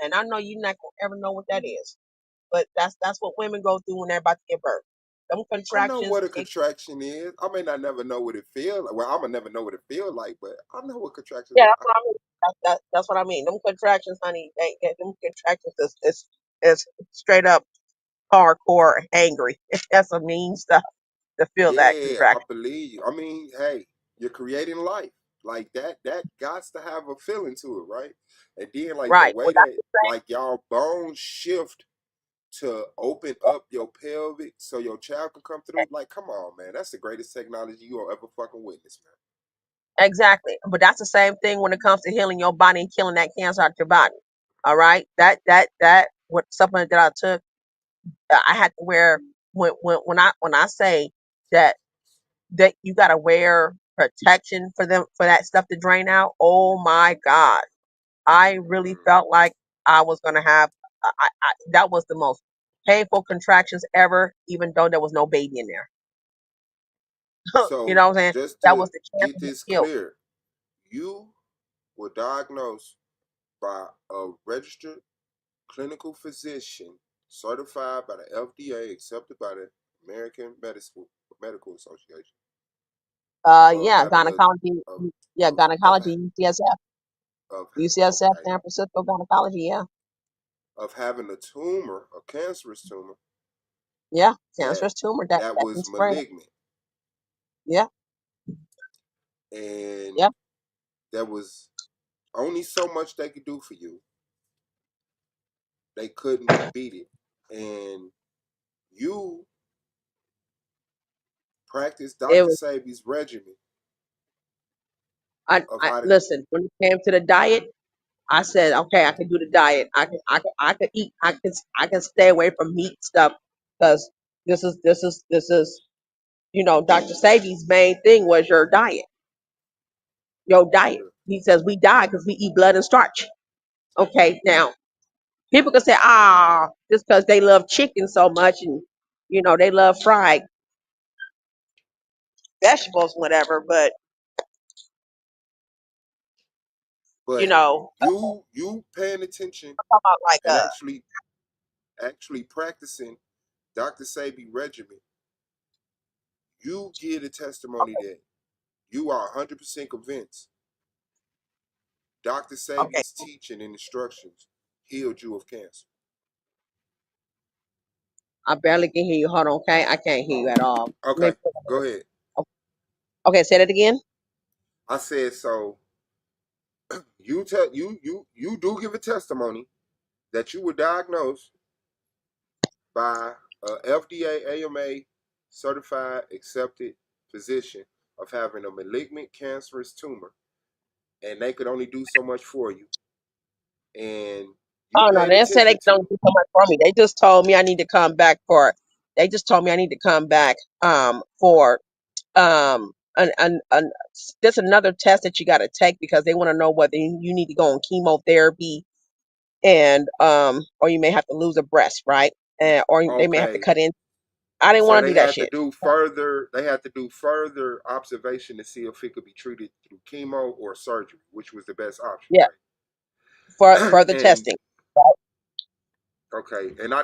And I know you're not gonna ever know what that is. But that's what women go through when they're about to give birth. Them I know contractions. what a contraction is. I may not never know what it feels like. Well, I'm gonna never know what it feels like, but I know what contractions Yeah, are. that's what I mean. That's what I mean. Them contractions, honey. Them contractions is straight up hardcore angry. That's some mean stuff to feel that Yeah, I contraction. believe you. I mean, hey, you're creating life. Like that got to have a feeling to it, right? And then like the Right. Well, way that's that the same. like y'all bones shift to open up your pelvic so your child can come through. Like, come on, man. That's the greatest technology you'll ever fucking witness, man. Exactly. But that's the same thing when it comes to healing your body and killing that cancer out your body. All right. That what supplement that I took, I had to wear when I say that you gotta wear protection for that stuff to drain out. Oh my God. I really felt like I was gonna have that was the most painful contractions ever, even though there was no baby in there. You So know what I'm saying? just That to was the get cancer this killed. clear, you were diagnosed by a registered clinical physician certified by the FDA, accepted by the American Medical Association of Yeah, having a gynecology. Yeah, of gynecology, UCSF. of UCSF, okay San Francisco gynecology, yeah. of having a tumor, a cancerous tumor Yeah. that Cancerous tumor that can was spread. malignant, Yeah, and yeah. there was only so much they could do for you. They couldn't beat it, and you practiced It Dr. was Sabi's regimen of I how to. listen, when it came to the diet, I said, okay, I can do the diet. I can eat. I can stay away from meat stuff because this is Dr. Sabi's main thing was your diet. Your diet. He says we die because we eat blood and starch. Okay, now people can say, just because they love chicken so much and they love fried vegetables, whatever. But But talking you paying attention about like and actually practicing Dr. Sabi regimen, you give a testimony that you are 100% convinced Dr. okay, Sabi's teaching and instructions healed you of cancer. I barely can hear you. Hold on, okay? I can't hear you at all. Okay, Maybe, go ahead. okay, say that again. I said so. You tell you do give a testimony that you were diagnosed by a FDA AMA certified accepted physician of having a malignant cancerous tumor, and they could only do so much for you, and you Oh no, paid they didn't say they attention to don't it. do so much for me. They just told me I need to come back for. They just told me I need to come back for an there's another test that you got to take because they want to know whether you need to go on chemotherapy and or you may have to lose a breast, right? And or they may have to Okay, cut in. I didn't so want to they do that had to shit. do further. They had to do further observation to see if it could be treated through chemo or surgery, which was the best option, Yeah, for right? further And testing. okay, and I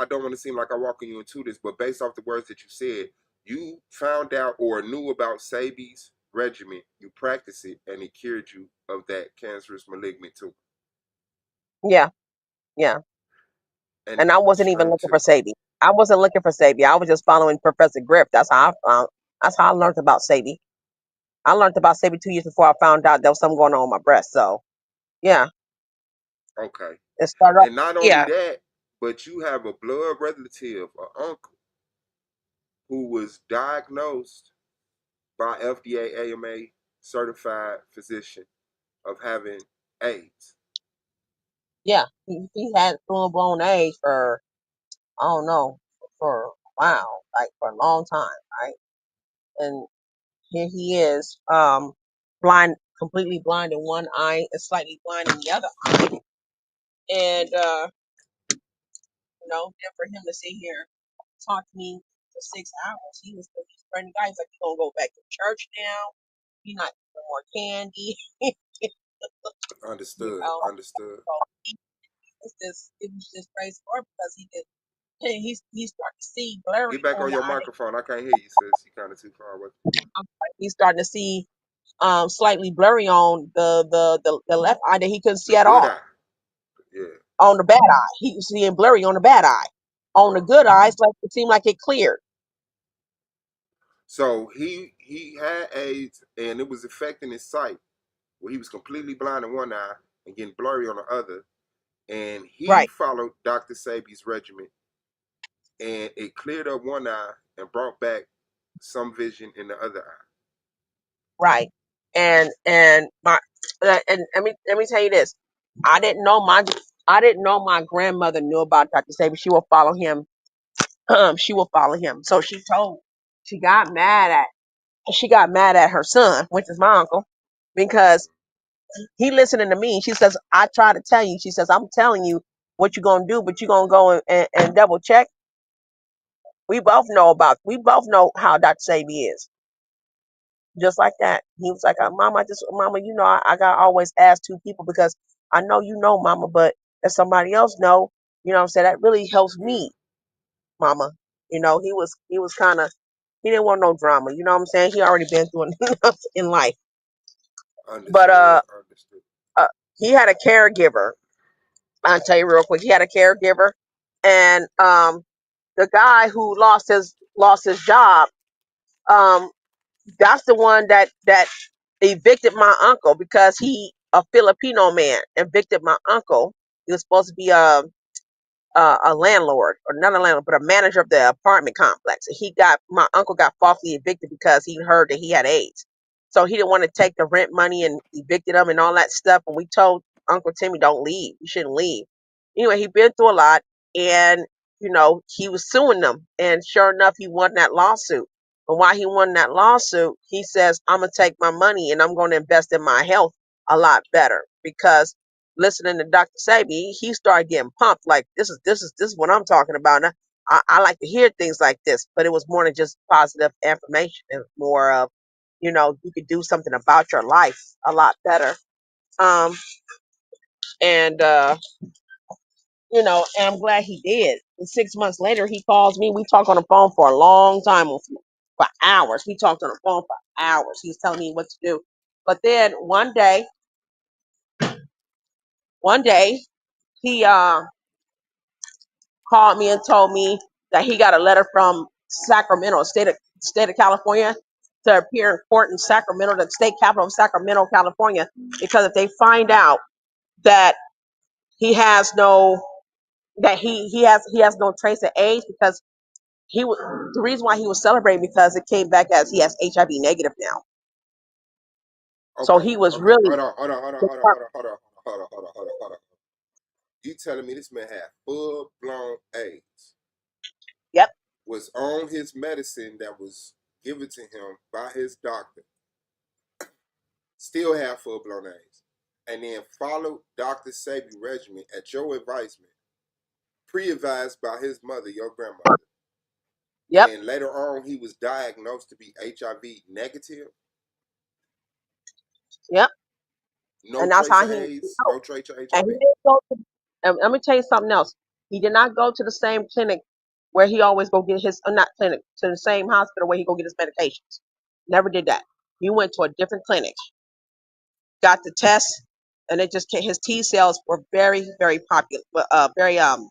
don't want to seem like I'm walking you into this, but based off the words that you said, you found out or knew about Sabi's regimen, you practiced it, and it cured you of that cancerous malignant tumor. Yeah, yeah. And And I wasn't even looking until for Sadie. I wasn't looking for Sadie. I was just following Professor Griff. That's how I found. That's how I learned about Sadie. I learned about Sadie 2 years before I found out there was something going on with my breast. So yeah, okay, it started off. and not only Yeah, that, but you have a blood relative, an uncle, who was diagnosed by FDA AMA certified physician of having AIDS. yeah. He had full blown AIDS for I don't know for a while, like for a long time, right? And here he is, blind, completely blind in one eye, and slightly blind in the other eye, and and for him to sit here talk to me for 6 hours, he was threatening guys like, "You gonna go back to church now? You not no more candy." you Understood. know, Understood. so it was just crazy for him because he's starting to see Get blurry back on on the your eye. microphone. I can't hear you, sis. You kind of too far away. He's starting to see slightly blurry on the left eye that he couldn't see The at good all. eye. Yeah. On the bad eye, he was seeing blurry on the bad eye. On the Wow. good eye, it's like it seemed like it cleared. So he had AIDS, and it was affecting his sight, where he was completely blind in one eye and getting blurry on the other. And he Right, followed Dr. Sabi's regimen, and it cleared up one eye and brought back some vision in the other eye. right. And my and let me tell you this. I didn't know my grandmother knew about Dr. Sabi. She will follow him. She will follow him. So she got mad at her son, which is my uncle, because he listening to me. She says, I try to tell you. She says, I'm telling you what you're gonna do, but you're gonna go and double check. We both know how Dr. Sabi is. Just like that. He was like, Mama, I got always ask two people because I know you know, Mama, but if somebody else know, what I'm saying, that really helps Yeah. me, Mama. He was kind of, he didn't want no drama. You know what I'm saying? He already been through enough in life. But Understood. Understood. uh, he had a caregiver. I'll tell you real quick. He had a caregiver, and the guy who lost his job, um, that's the one that evicted my uncle because a Filipino man evicted my uncle. He was supposed to be a landlord, or not a landlord, but a manager of the apartment complex. And my uncle got falsely evicted because he heard that he had AIDS. So he didn't want to take the rent money and evicted him and all that stuff. And we told Uncle Timmy, don't leave. You shouldn't leave. Anyway, he been through a lot, and he was suing them. And sure enough, he won that lawsuit. But while he won that lawsuit, he says, I'm gonna take my money and I'm gonna invest in my health a lot better because listening to Dr. Sabi, he started getting pumped. Like this is what I'm talking about. And I like to hear things like this, but it was more than just positive information. It was more of, you could do something about your life a lot better. Um, and and I'm glad he did. And 6 months later, he calls me. We talk on the phone for a long time, for hours. We talked on the phone for hours. He was telling me what to do. But then one day, he called me and told me that he got a letter from Sacramento, state of California, to appear in court in Sacramento, the state capital of Sacramento, California, because if they find out that he has no he has no trace of AIDS, because he was the reason why he was celebrating, because it came back as he has HIV negative now. So Okay, he was okay. really Hold on. You telling me this man had full blown AIDS? Yep. Was on his medicine that was given to him by his doctor. Still had full blown AIDS. And then followed Dr. Sebi regimen at your advisement, pre-advised by his mother, your grandmother. Yep. And later on, he was diagnosed to be HIV negative. Yep. No And that's trace how of he AIDS. No trace of HIV. and he didn't go to, and let me tell you something else. He did not go to the same clinic where he always go get his not clinic, to the same hospital where he go get his medications. Never did that. He went to a different clinic, got the test, and it just his T cells were very, very popular. Very I'll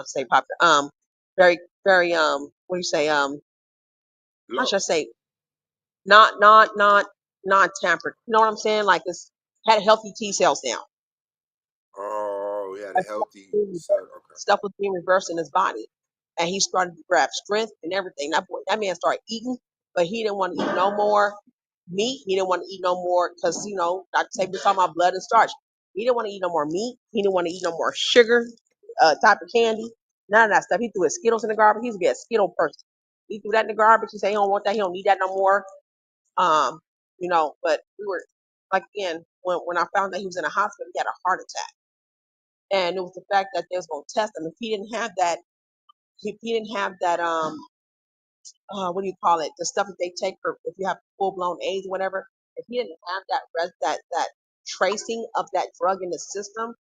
say popular. Very, very what do you say? How should I say? Not tampered. You know what I'm saying? Like it's had healthy T cells now. Oh, yeah, the healthy cell. Okay. Stuff was being reversed in his body, and he started to grab strength and everything. That man started eating, but he didn't want to eat no more meat. He didn't want to eat no more because Dr. Sabi was talking about blood and starch. He didn't want to eat no more meat. He didn't want to eat no more sugar, type of candy. None of that stuff. He threw his Skittles in the garbage. He used to be a Skittle person. He threw that in the garbage. He said he don't want that. He don't need that no more. But we were like, again, when I found that he was in a hospital, he had a heart attack. And it was the fact that they was going to test him. If he didn't have that, what do you call it? The stuff that they take for if you have full blown AIDS or whatever. If he didn't have that tracing of that drug in the system,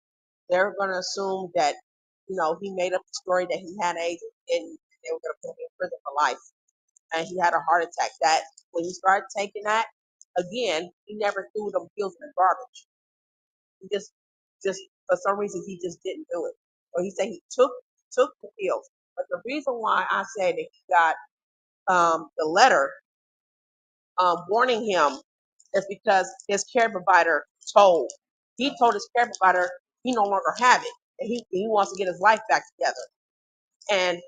they're going to assume that he made up the story that he had AIDS, and they were going to put him in prison for life. And he had a heart attack. That when he started taking that, again, he never threw them pills in the garbage. He just for some reason he just didn't do it. Or he said he took the pills. But the reason why I said that he got the letter warning him is because his care provider told his care provider he no longer have it, and he wants to get his life back together. And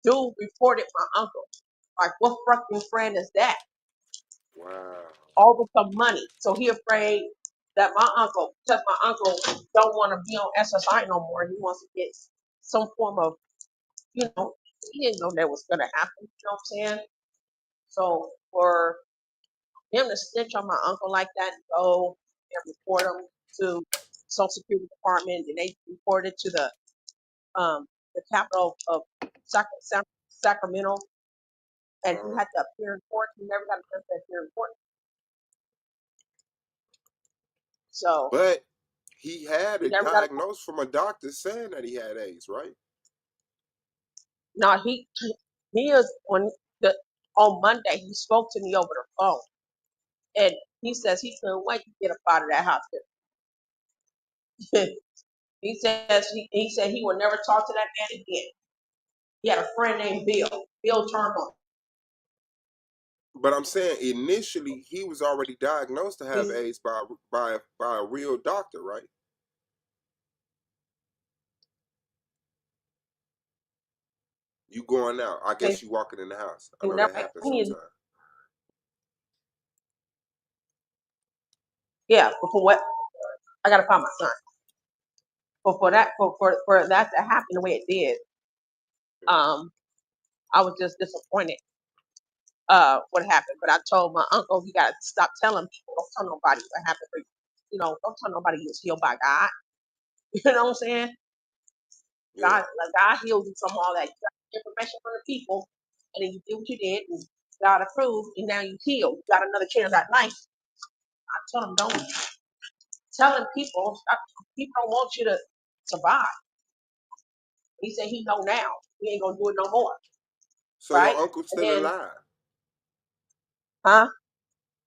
dude reported my uncle. Like, what fucking friend is that? Wow. Over some money. So he afraid that because my uncle don't want to be on SSI no more, and he wants to get some form of, he didn't know that was going to happen. You know what I'm saying? So for him to snitch on my uncle like that and go and report him to Social Security Department, and they reported to the capital of Sacramento, and he had to appear in court. He never got a chance to appear in court. So, but he had a never got diagnosis from a doctor saying that he had AIDS, right? No, he is on Monday. He spoke to me over the phone, and he says he couldn't wait to get up out of that hospital. he said he would never talk to that man again. He had a friend named Bill Turnbull. But I'm saying initially he was already diagnosed to have AIDS by a real doctor, right? You going out? I guess you walking in the house. I know that happens sometimes. Yeah, but for what? I gotta find my son. But for that to happen the way it did, I was just disappointed. What happened? But I told my uncle he gotta stop telling people. Don't tell nobody what happened for you. Don't tell nobody you was healed by God. You know what I'm saying? Yeah. God healed you from all that. You got information from the people, and then you did what you did, and God approved, and now you healed. You got another chance at life. I told him, don't telling people don't want you to survive. He said he know now. He ain't gonna do it no more. So right? your uncle's still alive? Huh?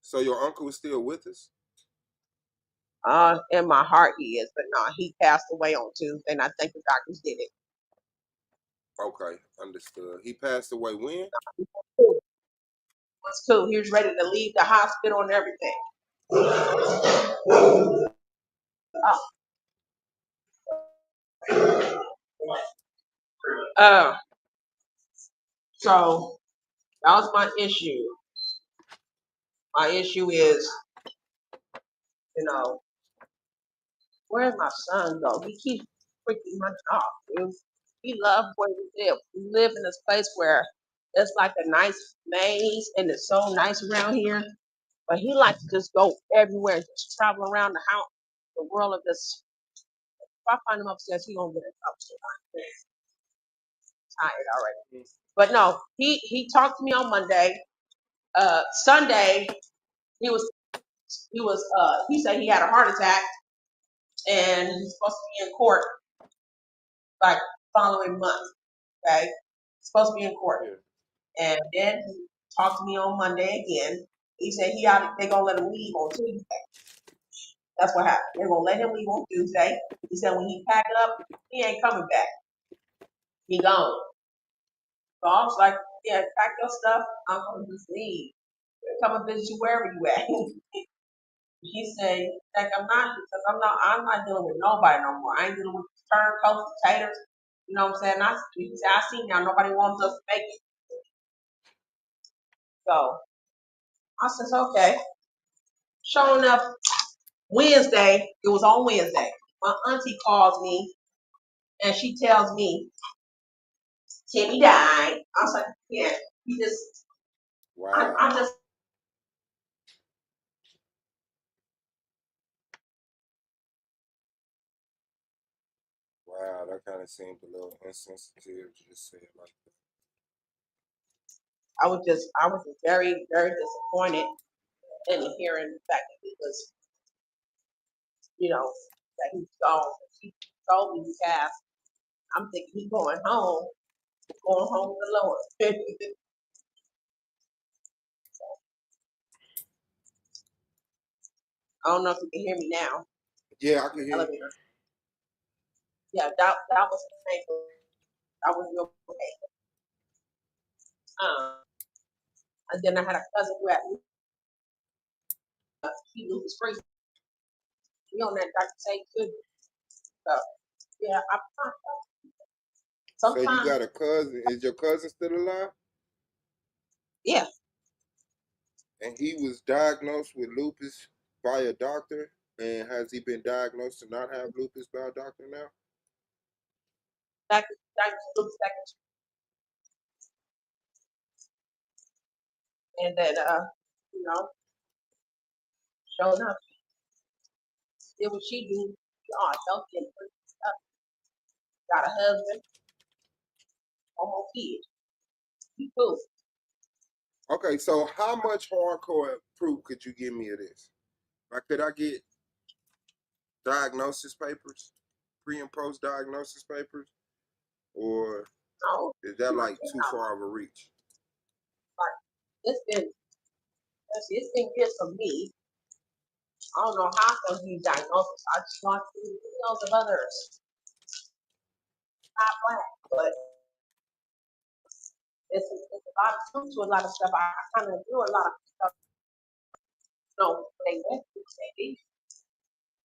So your uncle is still with us? In my heart he is, but no, he passed away on Tuesday, and I think the doctors did it. Okay, understood. He passed away when? Was cool. He was ready to leave the hospital and everything. So that was my issue. My issue is, where's my son go? He keeps freaking my dog. Dude. He loves where we live. We live in this place where it's like a nice maze and it's so nice around here. But he likes to just go everywhere, just travel around the house, the world of this. If I find him upstairs, he gonna get it upstairs. I'm tired already. But no, he talked to me on Monday. Sunday, he said he had a heart attack and he's supposed to be in court like following month. Okay, he's supposed to be in court. And then he talked to me on Monday again. He said they gonna let him leave on Tuesday. That's what happened. They're gonna let him leave on Tuesday. He said when he packed up, he ain't coming back. He gone. So I was like, yeah, pack your stuff. I'm gonna just leave. Come and visit you wherever you at. He said, like I'm not dealing with nobody no more. I ain't dealing with turncoats, taters. You know what I'm saying? He said, I see now nobody wants us to make it. So I said, okay. Sure enough, Wednesday, it was on Wednesday. My auntie calls me and she tells me Timmy died. I was like, yeah, he just Wow. I just Wow, that kind of seemed a little insensitive to just say it like that. I was just very, very disappointed in hearing the fact that he was, that he's gone. She told me he passed. I'm thinking he's going home with the Lord. I don't know if you can hear me now. Yeah, I can hear you. Elevator. Yeah, that was painful. That was real painful. And then I had a cousin who had he was free. You know that Dr. Say too. So yeah, So you sometimes got a cousin. Is your cousin still alive? yeah. And he was diagnosed with lupus by a doctor. And has he been diagnosed to not have lupus by a doctor now? Back and then showing up. Did what she do. Healthy and stuff. Got a husband, almost kids. He cool. Okay, so how much hardcore proof could you give me of this? Like, could I get diagnosis papers, pre and post diagnosis papers, or is that like too far of a reach? It's been good for me. I don't know how to be diagnosis. I just want to see details of others. Not black, but it's a lot of truth to a lot of stuff. I kind of do a lot of stuff. They went through maybe.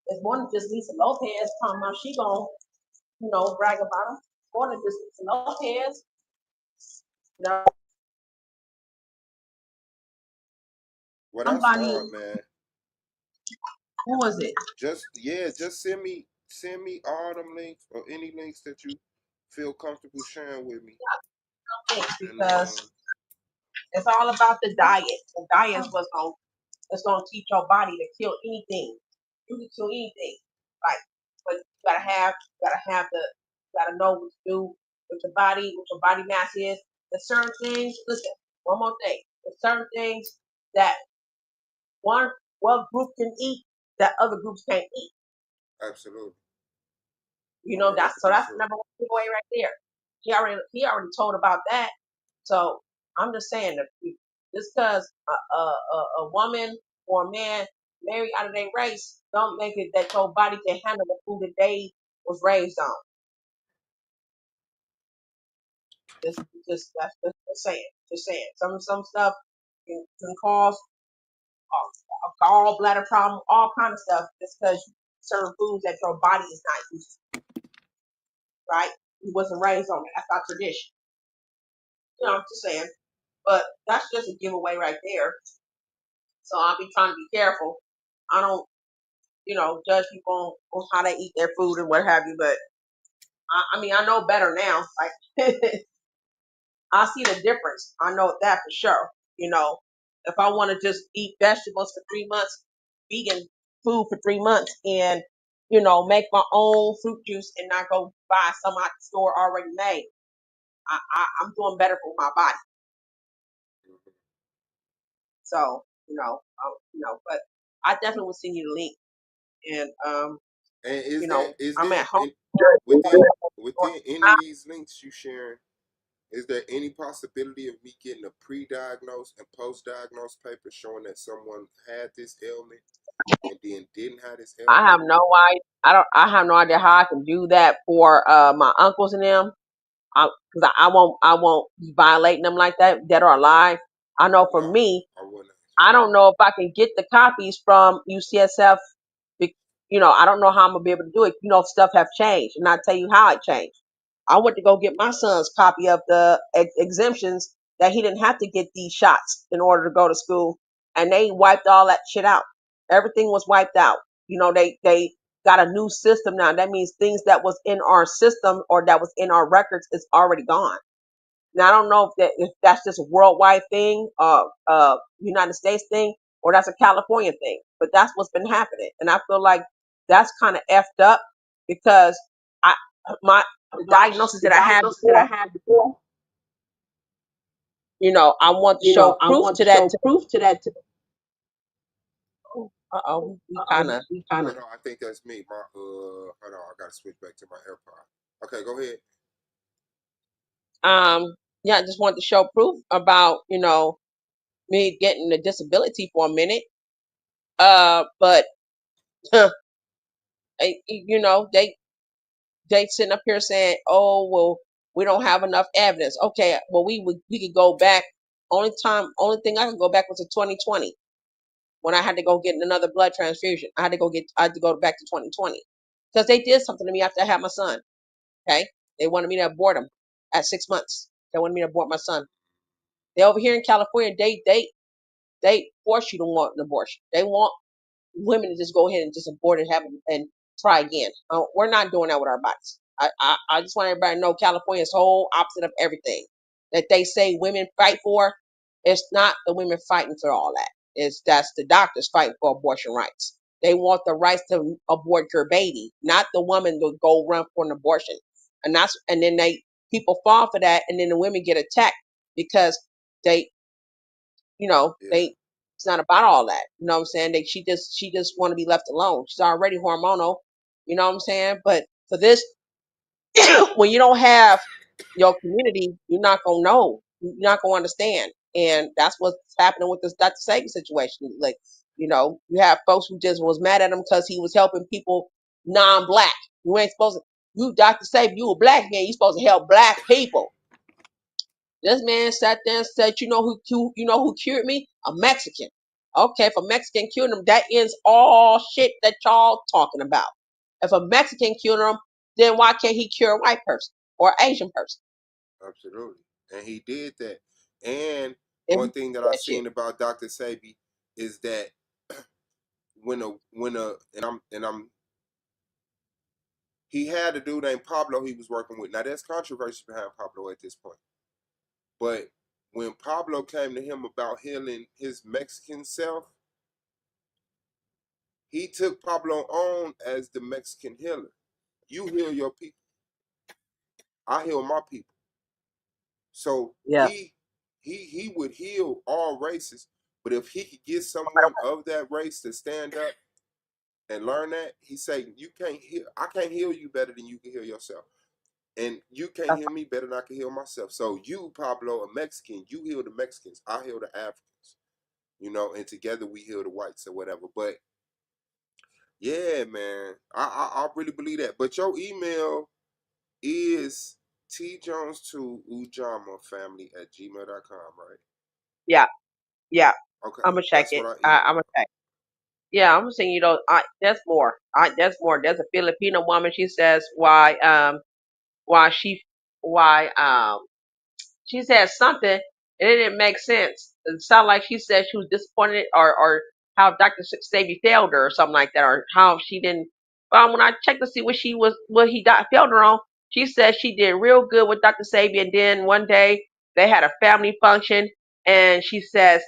It's more than just Lisa Lopez talking about she gonna, brag about him. More than just Lisa Lopez. Well, that's hard, man. Who was it? Just send me all them links or any links that you feel comfortable sharing with me. Because it's all about the diet. The diet is what's gonna teach your body to kill anything. You can kill anything, right? But you gotta know what to do with your body, what your body mass is. There's certain things. Listen, one more thing. There's certain things that one group can eat that other groups can't eat. Absolutely. That's the number one giveaway right there. He already told about that. So I'm just saying that just because a woman or a man married out of their race don't make it that your body can handle the food that they was raised on. Just that's just saying. Just saying. Some stuff can cause a gallbladder problem, all kind of stuff, just because certain foods that your body is not used to, right? You wasn't raised on it. That's our tradition. You know, I'm just saying. But that's just a giveaway right there. So I'll be trying to be careful. I don't, judge people on how they eat their food and what have you. But I mean, I know better now. Like, I see the difference. I know that for sure. If I want to just eat vegetables for 3 months, vegan food for 3 months, and make my own fruit juice and not go buy some at the store already made, I'm doing better for my body. So but I definitely will send you the link. And is I'm there at home. within any of these links you sharing? Is there any possibility of me getting a pre-diagnosed and post-diagnosed paper showing that someone had this ailment and then didn't have this ailment? I have no idea. I have no idea how I can do that for my uncles and them. Because I won't be violating them like that, dead or alive. I know for me, I don't know if I can get the copies from UCSF. I don't know how I'm gonna be able to do it. Stuff have changed, and I'll tell you how it changed. I went to go get my son's copy of the exemptions that he didn't have to get these shots in order to go to school, and they wiped all that shit out. Everything was wiped out. They got a new system now. That means things that was in our system or that was in our records is already gone. Now I don't know if that's just a worldwide thing, United States thing, or that's a California thing. But that's what's been happening, and I feel like that's kind of effed up because my diagnosis that I had before, I want to show proof to that. We kind of. Hold on, I think that's me. Hold on, I gotta switch back to my AirPod. Okay, go ahead. Yeah, I just wanted to show proof about me getting a disability for a minute. But they sitting up here saying, "Oh, well, we don't have enough evidence." Okay, well, we could go back. Only thing I could go back was to 2020 when I had to go get another blood transfusion. I had to go back to 2020 because they did something to me after I had my son. Okay, they wanted me to abort him at 6 months. They wanted me to abort my son. They over here in California, they force you to want an abortion. They want women to just go ahead and just abort and have and try again. We're not doing that with our bodies. I just want everybody to know California is whole opposite of everything that they say women fight for. It's not the women fighting for all that. That's the doctors fighting for abortion rights. They want the rights to abort your baby, not the woman to go run for an abortion. And then people fall for that, and then the women get attacked because they it's not about all that. You know what I'm saying? She just want to be left alone. She's already hormonal. You know what I'm saying? But for this, when you don't have your community, you're not gonna know. You're not gonna understand. And that's what's happening with this Dr. Saban situation. Like, you have folks who just was mad at him because he was helping people non-black. You ain't supposed to. You, Dr. Saban, you a black man. You supposed to help black people. This man sat there and said, "You know who cured me? A Mexican." Okay, if a Mexican cured him, that ends all shit that y'all talking about. If a Mexican cured him, then why can't he cure a white person or Asian person? Absolutely, and he did that. And one thing that I've seen about Dr. Sebi is that he had a dude named Pablo he was working with. Now there's controversy behind Pablo at this point. But when Pablo came to him about healing his Mexican self, he took Pablo on as the Mexican healer. You heal your people. I heal my people. So he would heal all races. But if he could get someone of that race to stand up and learn that, he say, I can't heal you better than you can heal yourself. And you can't heal me better than I can heal myself. So you, Pablo, a Mexican, you heal the Mexicans. I heal the Africans. And together we heal the whites or whatever. But yeah, man, I really believe that. But your email is tjones2ujama family@gmail.com, right? Yeah, yeah. Okay, I'm gonna check that's it. what I I'm emailed. gonna check. Yeah, I'm saying, there's more. There's more. There's a Filipino woman. She says why she why she said something and it didn't make sense. It sounded like she said she was disappointed or how Dr. Sabi failed her or something like that, or how she didn't. When I checked to see what he failed her on, she said she did real good with Dr. Sabi, and then one day they had a family function, and she says,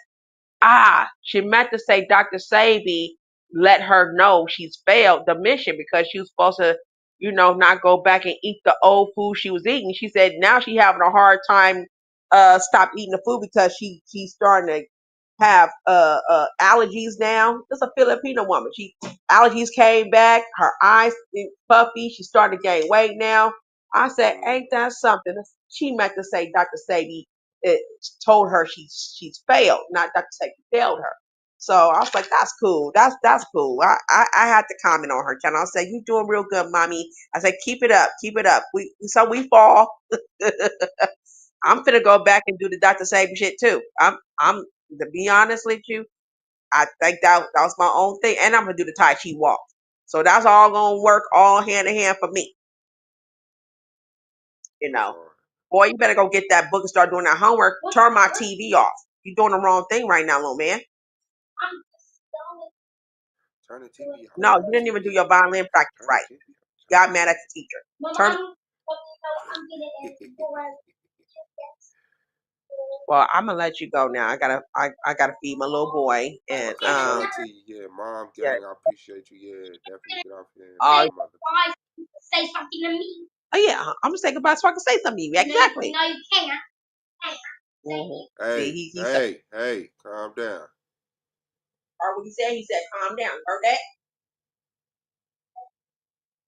she meant to say Dr. Sabi let her know she's failed the mission because she was supposed to, not go back and eat the old food she was eating. She said now she's having a hard time stop eating the food because she's starting to have allergies now. This is a Filipino woman. She allergies came back, her eyes puffy, she's starting to gain weight now. I said, ain't that something? She meant to say Dr. Sabi it told her she's failed, not Dr. Sabi failed her. So I was like, that's cool. That's cool. I had to comment on her channel. I said, you doing real good, mommy. I said, keep it up, keep it up. We fall. I'm finna go back and do the Dr. Sabi shit too. I'm to be honest with you, I think that was my own thing, and I'm gonna do the Tai Chi walk. So that's all gonna work all hand in hand for me. Boy, you better go get that book and start doing that homework. Turn my TV off. You're doing the wrong thing right now, little man. Turn the TV off. No, you didn't even do your violin practice right. Got mad at the teacher. Well, I'm gonna let you go now. I gotta feed my little boy, and Okay, shout out to you. Yeah, mom, gang, I appreciate you. Yeah, definitely get off here and feed your mother. Say something to me. Oh yeah, I'm gonna say goodbye so I can say something to you. Exactly. No, you can't. Hey, hey, calm down. Or what he said? He said, calm down. Heard that?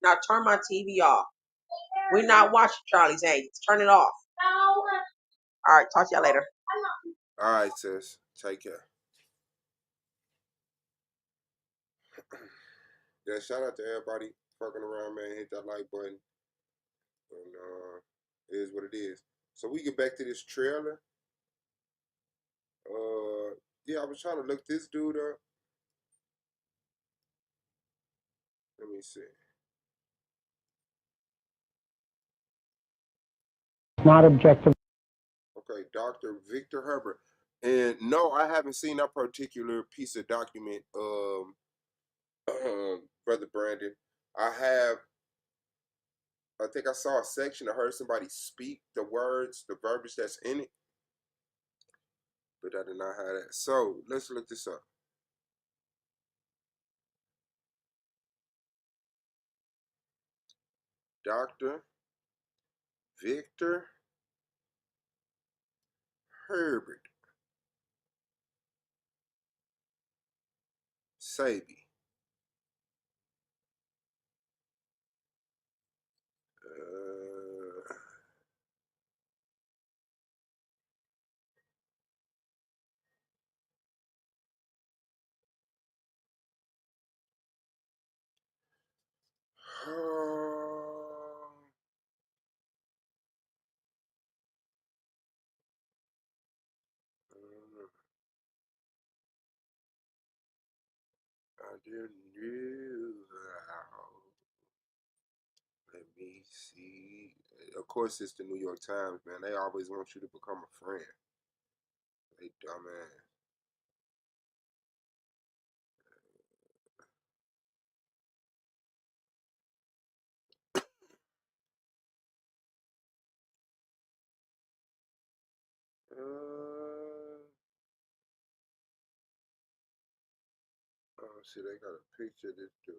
Now turn my TV off. We're not watching Charlie's Angels. Turn it off. All right, talk to y'all later. All right, sis. Take care. Yeah, shout out to everybody fucking around, man. Hit that like button. And it is what it is. So we get back to this trailer. Yeah, I was trying to look this dude up. Let me see. Not objective. Okay, Dr. Victor Herbert. And no, I haven't seen that particular piece of document, Brother Brandon. I think I saw a section. I heard somebody speak the words, the verbiage that's in it. But I did not have that. So let's look this up. Dr. Victor Herbert Sabi. I didn't know. Let me see. Of course, it's the New York Times, man. They always want you to become a friend. They dumbass. Oh, see, they got a picture of this dude.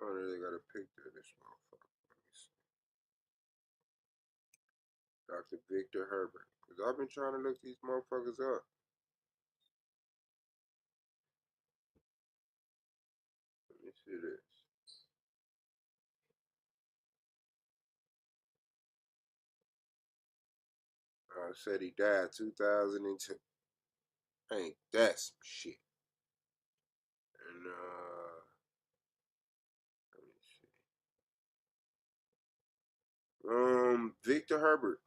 Oh, they got a picture of this motherfucker. Let me see. Dr. Victor Herbert. Because I've been trying to look these motherfuckers up. Let me see this. Said he died 2002. Ain't that some shit? Victor Herbert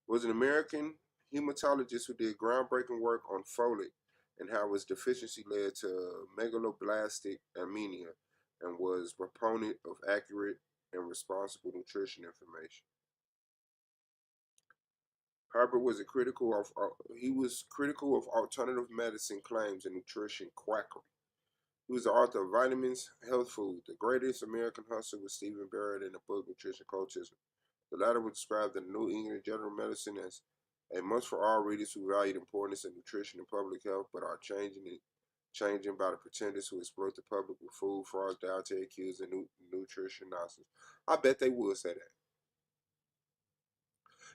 was an American hematologist who did groundbreaking work on folate and how its deficiency led to megaloblastic anemia, and was a proponent of accurate and responsible nutrition information. Herbert was critical of alternative medicine claims and nutrition quackery. He was the author of Vitamins, Health Food, The Greatest American Hustle with Stephen Barrett, in the book Nutrition Cultism. The latter was described in New England General Medicine as a must for all readers who value the importance of nutrition and public health, but are changing by the pretenders who exploit the public with food frauds, dietary cues, and nutrition nonsense. I bet they would say that.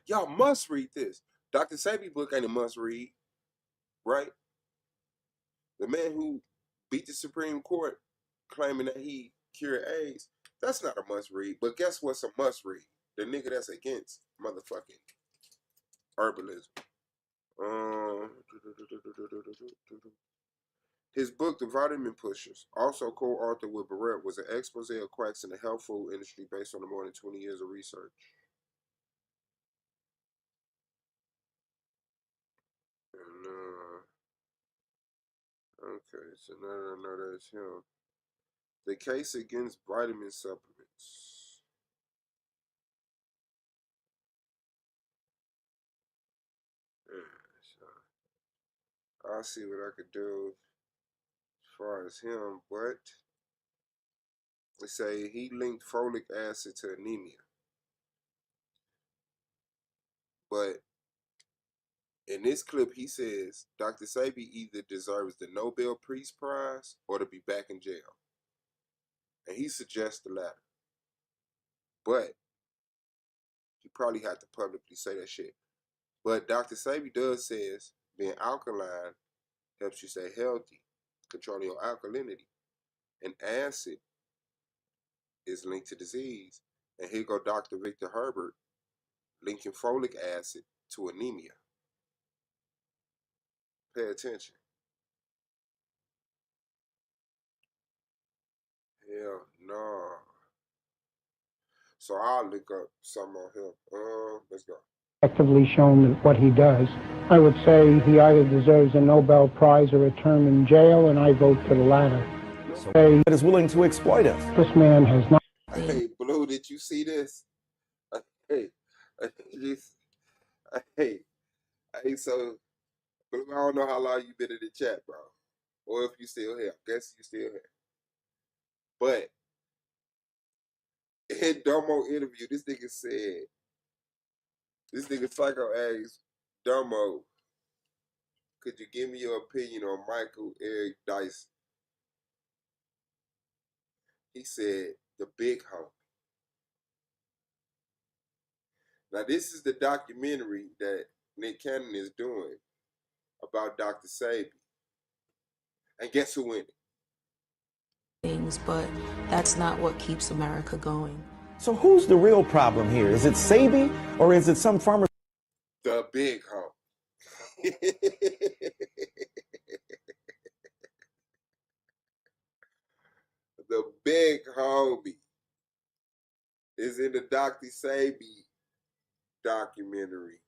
Y'all must read this. Dr. Sebi book ain't a must read, right? The man who beat the Supreme Court claiming that he cured AIDS, that's not a must read. But guess what's a must read? The nigga that's against motherfucking herbalism. His book, The Vitamin Pushers, also co-authored with Barrett, was an expose of quacks in the health food industry based on more than 20 years of research. And, okay, so now that I know that's him. The case against vitamin supplements. Yeah, so I'll see what I could do as far as him, but they say he linked folic acid to anemia. But in this clip, he says Dr. Sebi either deserves the Nobel Peace Prize or to be back in jail. And he suggests the latter. But he probably had to publicly say that shit. But Dr. Sebi does says being alkaline helps you stay healthy, controlling your alkalinity. And acid is linked to disease. And here go Dr. Victor Herbert linking folic acid to anemia. Pay attention. Hell no. So I'll look up some on him. Let's go. Effectively shown what he does. I would say he either deserves a Nobel Prize or a term in jail, and I vote for the latter. That is willing to exploit us. This man has not. Hey, Blue, did you see this? Hey, so, Blue, I don't know how long you been in the chat, bro. Or if you still here. I guess you still here. But in Domo interview, this nigga Psycho asked Domo, could you give me your opinion on Michael Eric Dyson? He said, the big homie. Now, this is the documentary that Nick Cannon is doing about Dr. Sebi. And guess who in it? Things, but that's not what keeps America going. So who's the real problem here? Is it Sebi or is it some farmer? The big homie. The big homie is in the Dr. Sebi documentary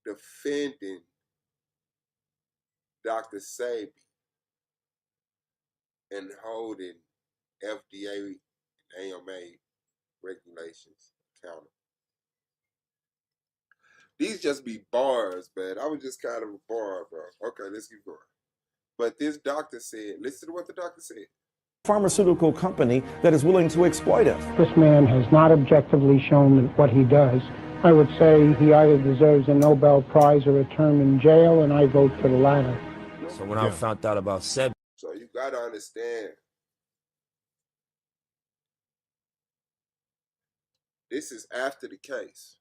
defending Dr. Sebi and holding FDA and AMA regulations accountable. These just be bars, man. I was just kind of a bar, bro. Okay, let's keep going. But this doctor said, listen to what the doctor said. Pharmaceutical company that is willing to exploit us. This man has not objectively shown what he does. I would say he either deserves a Nobel Prize or a term in jail, and I vote for the latter. So when I found out about Sebi. So you got to understand, this is after the case.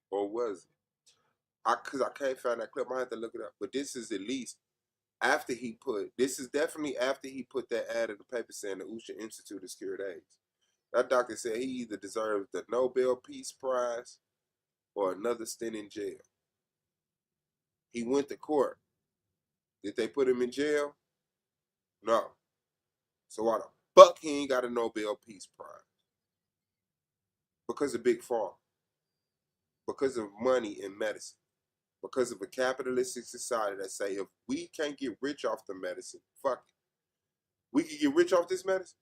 Or was it? Because I can't find that clip. I have to look it up. But this is at least after he put, this is definitely after he put that ad in the paper saying the Usha Institute has cured AIDS. That doctor said he either deserves the Nobel Peace Prize or another stint in jail. He went to court. Did they put him in jail? No. So why the fuck he ain't got a Nobel Peace Prize? Because of Big Pharma. Because of money in medicine. Because of a capitalistic society that say if we can't get rich off the medicine, fuck it. We can get rich off this medicine.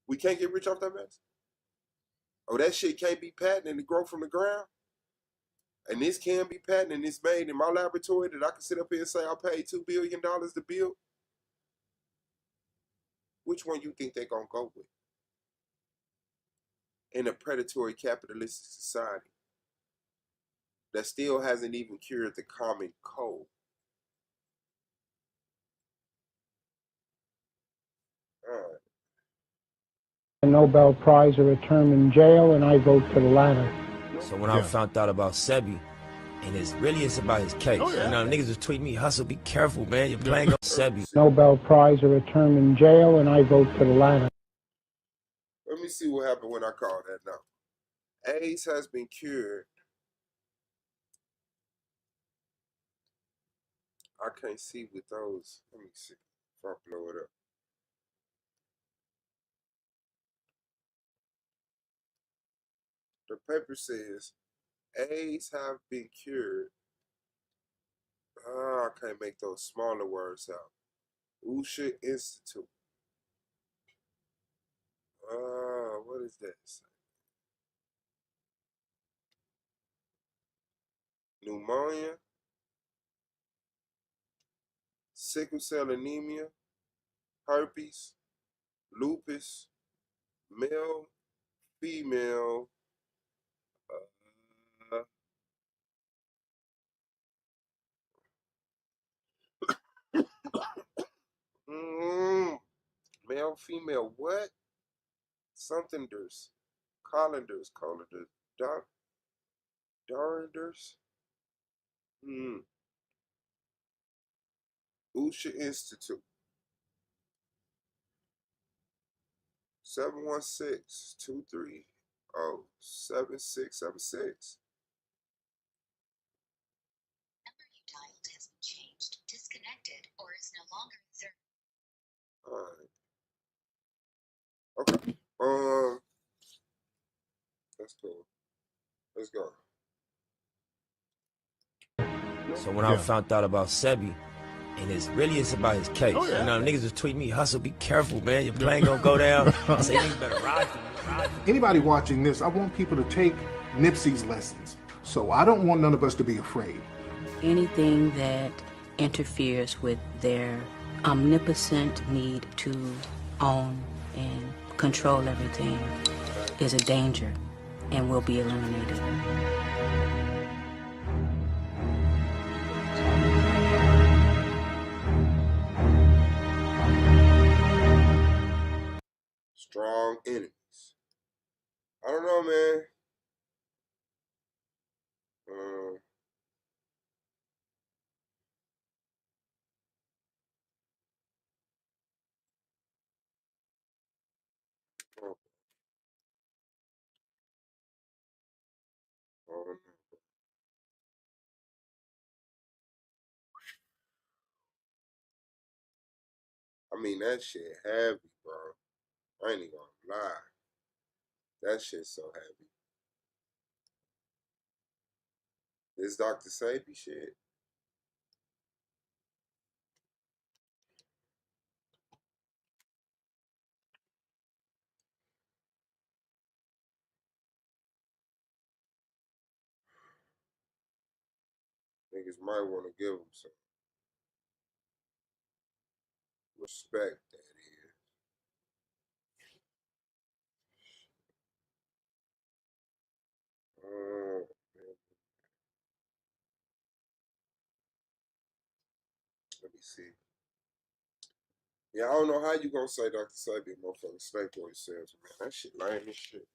We can't get rich off that medicine. Oh, that shit can't be patented and grow from the ground. And this can be patented and it's made in my laboratory that I can sit up here and say I paid $2 billion to build. Which one you think they're going to go with? In a predatory capitalistic society that still hasn't even cured the common cold. All right. The Nobel Prize or a term in jail, and I vote for the latter. So when I found out about Sebi, and it's about his case. You know, niggas was tweeting me, Hustle, be careful, man. You're playing on Sebi. Nobel Prize or a term in jail, and I vote for the latter. Let me see what happened when I called that now. AIDS has been cured. I can't see with those. Let me see if I blow it up. The paper says AIDS have been cured. I can't make those smaller words out. Usha Institute. What is that? Pneumonia, sickle cell anemia, herpes, lupus, male, female, male, female, what? Somethingers, colanders, darinders. Usha Institute. 716-230-7676. Disconnected or is no longer in service. All right. Okay. That's cool. Let's go. So when I found out about Sebi, and it's about his case. You know, niggas was tweeting me, Hustle, be careful, man. Your plane gonna go down. I say, niggas better ride for me. Anybody watching this, I want people to take Nipsey's lessons. So I don't want none of us to be afraid. Anything that interferes with their omnipotent need to own and control everything is a danger and will be eliminated. Strong enemies. I don't know, man. I mean, that shit heavy, bro. I ain't even gonna lie. That shit's so heavy. This Dr. Sebi shit. Niggas might want to give him some respect, that is. Let me see. Yeah, I don't know how you gonna say Dr. Sebi, motherfucker, stay for yourselves, man. That shit lame as shit.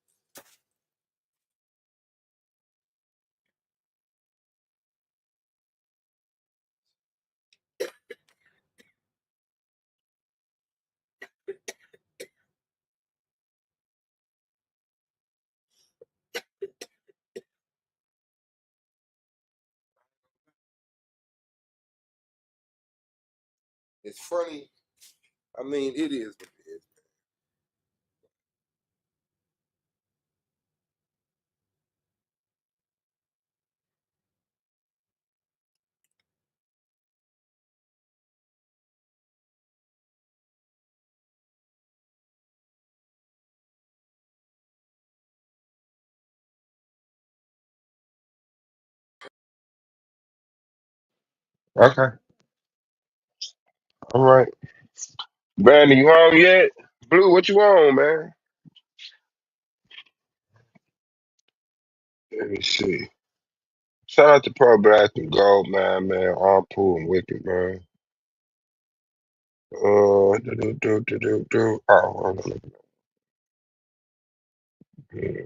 It's funny. I mean, it is what it is. Okay. All right. Brandon, you home yet? Blue, what you on, man? Let me see. Shout out to Pro Black and Gold, man. All Pool and Wicked, man. Oh, hold on. Yeah,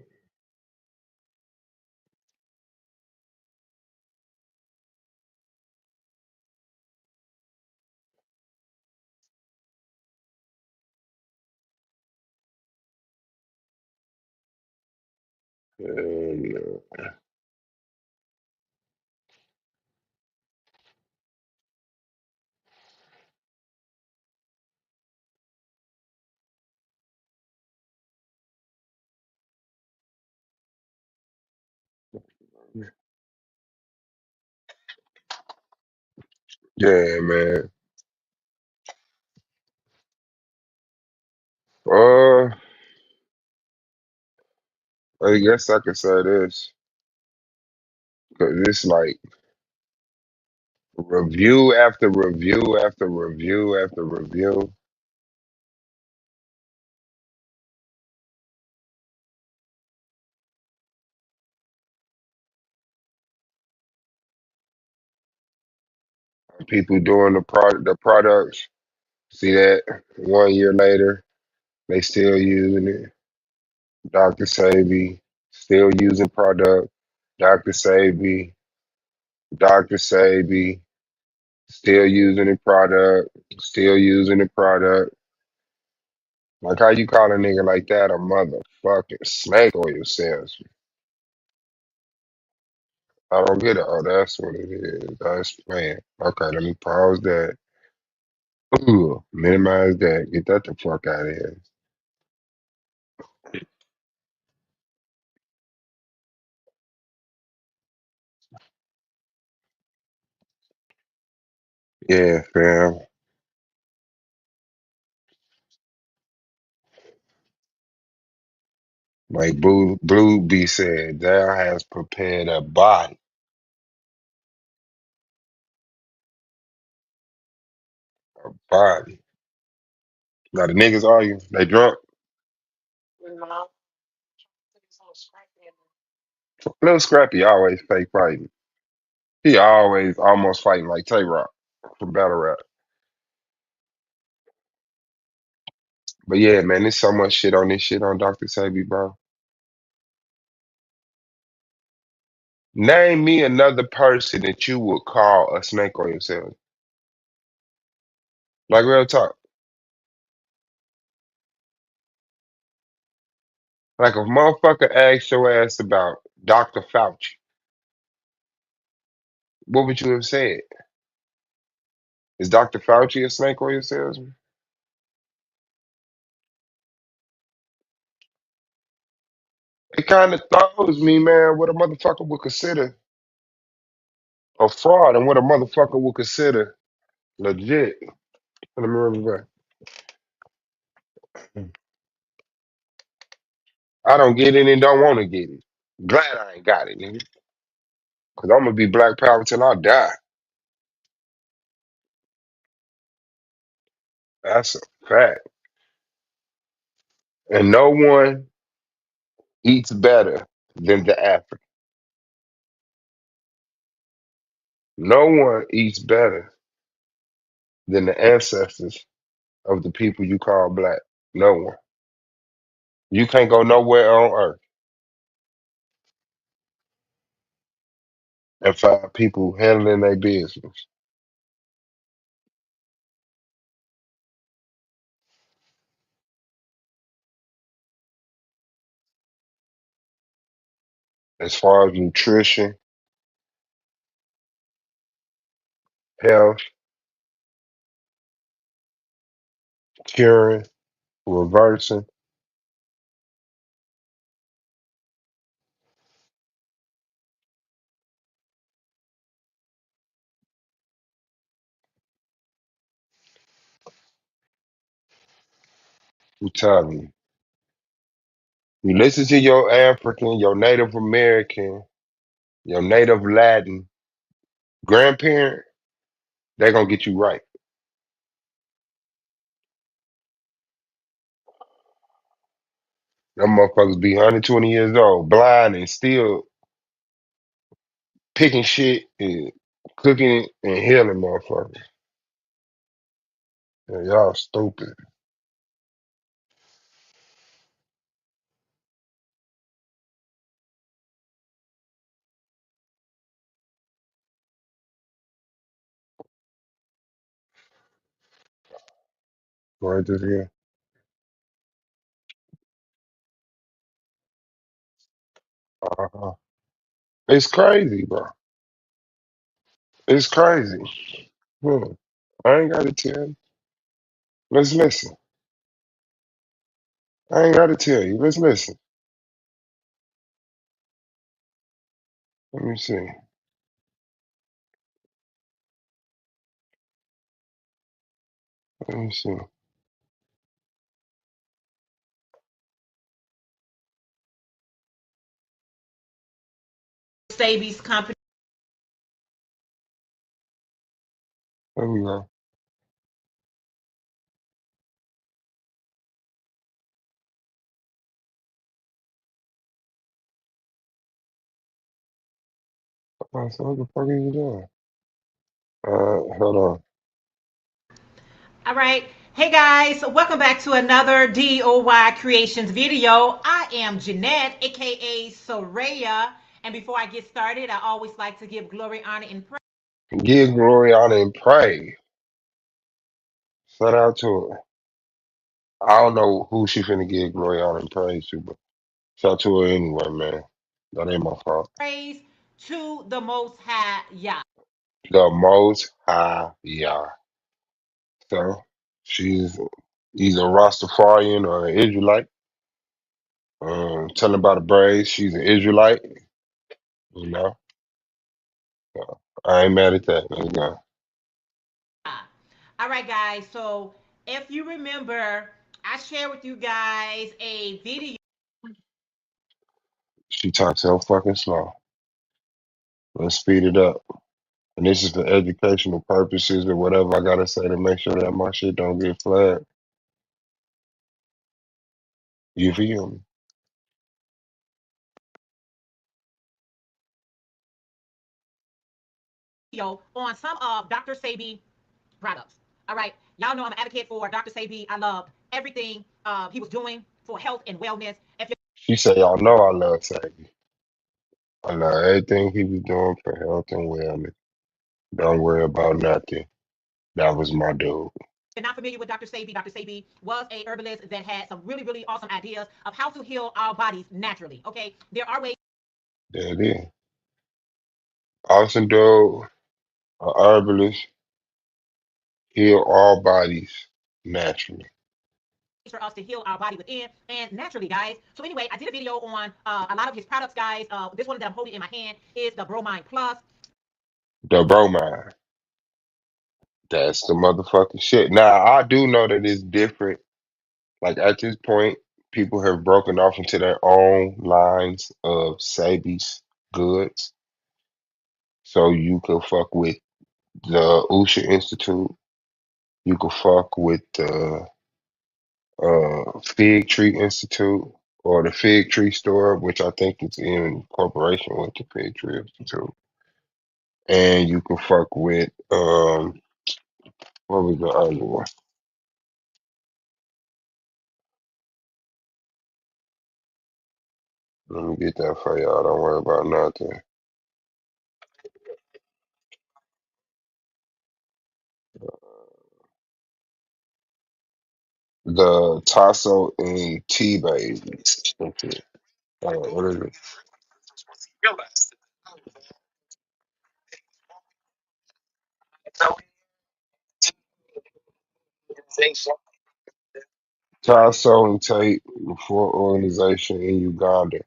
and, yeah, man. Uh, I guess I could say this because it's like review after review after review after review. People doing the products. See that 1 year later, they still using it. Dr. Sabi still using product. Dr. Sabi, Dr. Sabi still using the product. Still using the product. Like how you call a nigga like that a motherfucking snake oil salesman? I don't get it. Oh, that's what it is. That's man. Okay, let me pause that. Ooh, minimize that. Get that the fuck out of here. Yeah, fam. Like Blue B said, thou has prepared a body. Body. Now the niggas argue, they drunk. Little Scrappy always fake fighting. He always almost fighting like Tay Rock from Battle Rap. But yeah, man, there's so much shit on this shit on Dr. Sabi, bro. Name me another person that you would call a snake on yourself. Like real talk. Like if motherfucker asked your ass about Dr. Fauci, what would you have said? Is Dr. Fauci a snake oil salesman? It kind of throws me, man, what a motherfucker would consider a fraud and what a motherfucker would consider legit. Let me remember back. I don't get it and don't want to get it. Glad I ain't got it, nigga. Cause I'm gonna be Black Power till I die. That's a fact. And no one eats better than the African. No one eats better than the ancestors of the people you call black. No one. You can't go nowhere on earth and find people handling their business as far as nutrition, health, curing, reversing. I'm telling you. You listen to your African, your Native American, your Native Latin grandparent, They're gonna get you right. Them motherfuckers be 120 years old, blind and still picking shit and cooking it and healing motherfuckers. Yeah, y'all stupid. Right this here. Uh-huh. It's crazy, bro. It's crazy. Hmm. I ain't gotta tell you. Let's listen. I ain't gotta tell you. Let's listen. Let me see. Let me see. Sabi's company. There we go. So what the fuck are you doing? Hold on. All right. Hey guys, welcome back to another DOY Creations video. I am Jeanette, aka Soraya. And before I get started, I always like to give glory, honor, and praise. Give glory, honor, and praise. Shout out to her. I don't know who she finna give glory, honor, and praise to, but shout out to her anyway, man. That ain't my fault. Praise to the Most High Yah. The Most High Yah. So she's either Rastafarian or an Israelite. Telling about the braids, she's an Israelite. You know, so I ain't mad at that. Let's go. All right, guys. So if you remember, I shared with you guys a video. She talks so fucking slow. Let's speed it up. And this is for educational purposes or whatever I gotta say to make sure that my shit don't get flagged. You feel me? On some of Dr. Sebi products. All right, y'all know I'm an advocate for Dr. Sebi. I love everything he was doing for health and wellness. If She say, y'all know I love Sadie. I love everything he was doing for health and wellness. Don't worry about nothing. That was my dude. you're not familiar with Dr. Sebi was a herbalist that had some really, really awesome ideas of how to heal our bodies naturally. Okay, there are ways There it is. Awesome dude, a herbalist, heal all bodies naturally. for us to heal our body within and naturally, guys. So anyway, I did a video on a lot of his products, guys. This one that I'm holding in my hand is the Bromine Plus. The bromine. That's the motherfucking shit. Now, I do know that it's different. Like at this point, people have broken off into their own lines of Sabi's goods. So you could fuck with the Usha Institute. You could fuck with the Fig Tree Institute or the Fig Tree Store, which I think is in cooperation with the Fig Tree Institute. And you can fuck with what was the other one? Let me get that for y'all. Don't worry about nothing. The Tasso and T-Baby. Okay. What is it? Tasso and Tate, the four organization in Uganda.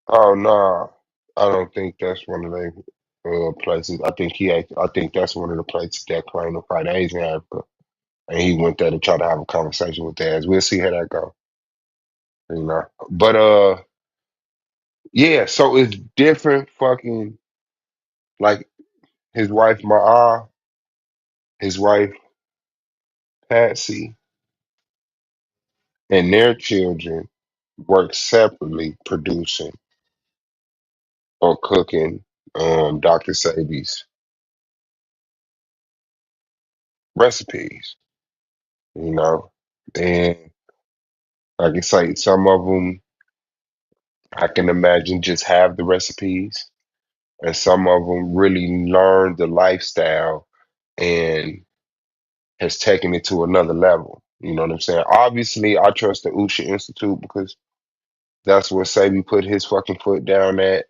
Oh no, I don't think that's one of the places. I think that's one of the places that claim to fight AIDS in Africa, and he went there to try to have a conversation with theirs. We'll see how that go, you know. But Yeah, so it's different fucking like his wife Ma'a, his wife Patsy, and their children work separately producing or cooking Dr. Sabi's recipes, you know. And like I say, some of them I can imagine just have the recipes, and some of them really learn the lifestyle and has taken it to another level. You know what I'm saying? Obviously, I trust the Usha Institute because that's where Sabi put his fucking foot down at,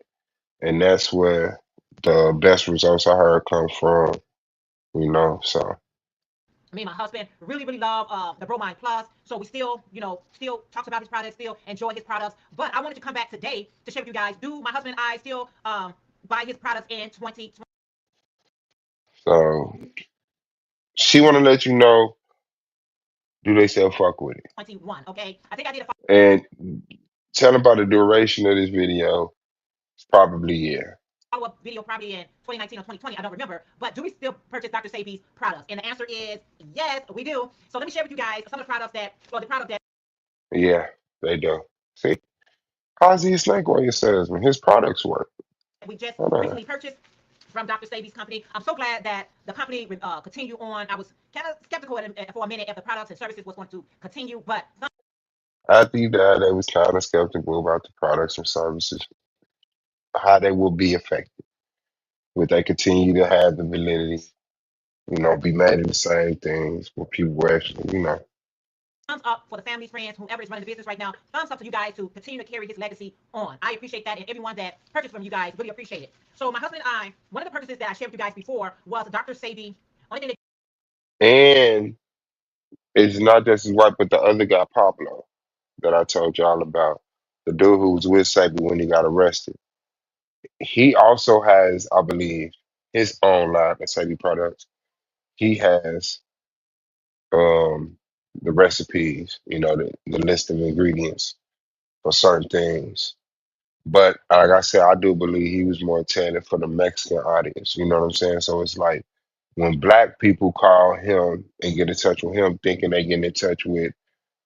and that's where the best results I heard come from. You know, so Me and my husband really, really love the Bromine Plus. So we still, still talks about his products, still enjoy his products. But I wanted to come back today to share with you guys. Do my husband and I still buy his products in 2021? so she want to let you know, do they still fuck with it? Okay, I think I did a And tell them about the duration of this video. It's probably a year. follow-up video probably in 2019 or 2020. I don't remember. But do we still purchase Dr. Sabi's products? And the answer is yes, we do. So let me share with you guys some of the products the product that Yeah, they do. See, how's he a snake oil salesman? His products work. we just Hold on. recently purchased from Dr. Sabi's company. I'm so glad that the company continue on. I was kind of skeptical for a minute if the products and services was going to continue, but After he died, they was kind of skeptical about the products and services, how they will be affected. Would they continue to have the validity? You know, be made of the same things? Will people actually, you know? thumbs up for the families, friends, whoever is running the business right now. Thumbs up to you guys to continue to carry his legacy on. I appreciate that, and everyone that purchased from you guys really appreciate it. So my husband and I, one of the purchases that I shared with you guys before was Dr. Sabi. Only thing And it's not just his wife, but the other guy, Pablo, that I told y'all about, the dude who was with Sabi when he got arrested. He also has, I believe, his own line of Sabi products. He has the recipes, you know, the list of ingredients for certain things. But like I said, I do believe he was more tailored for the Mexican audience. You know what I'm saying? So it's like when black people call him and get in touch with him, thinking they get in touch with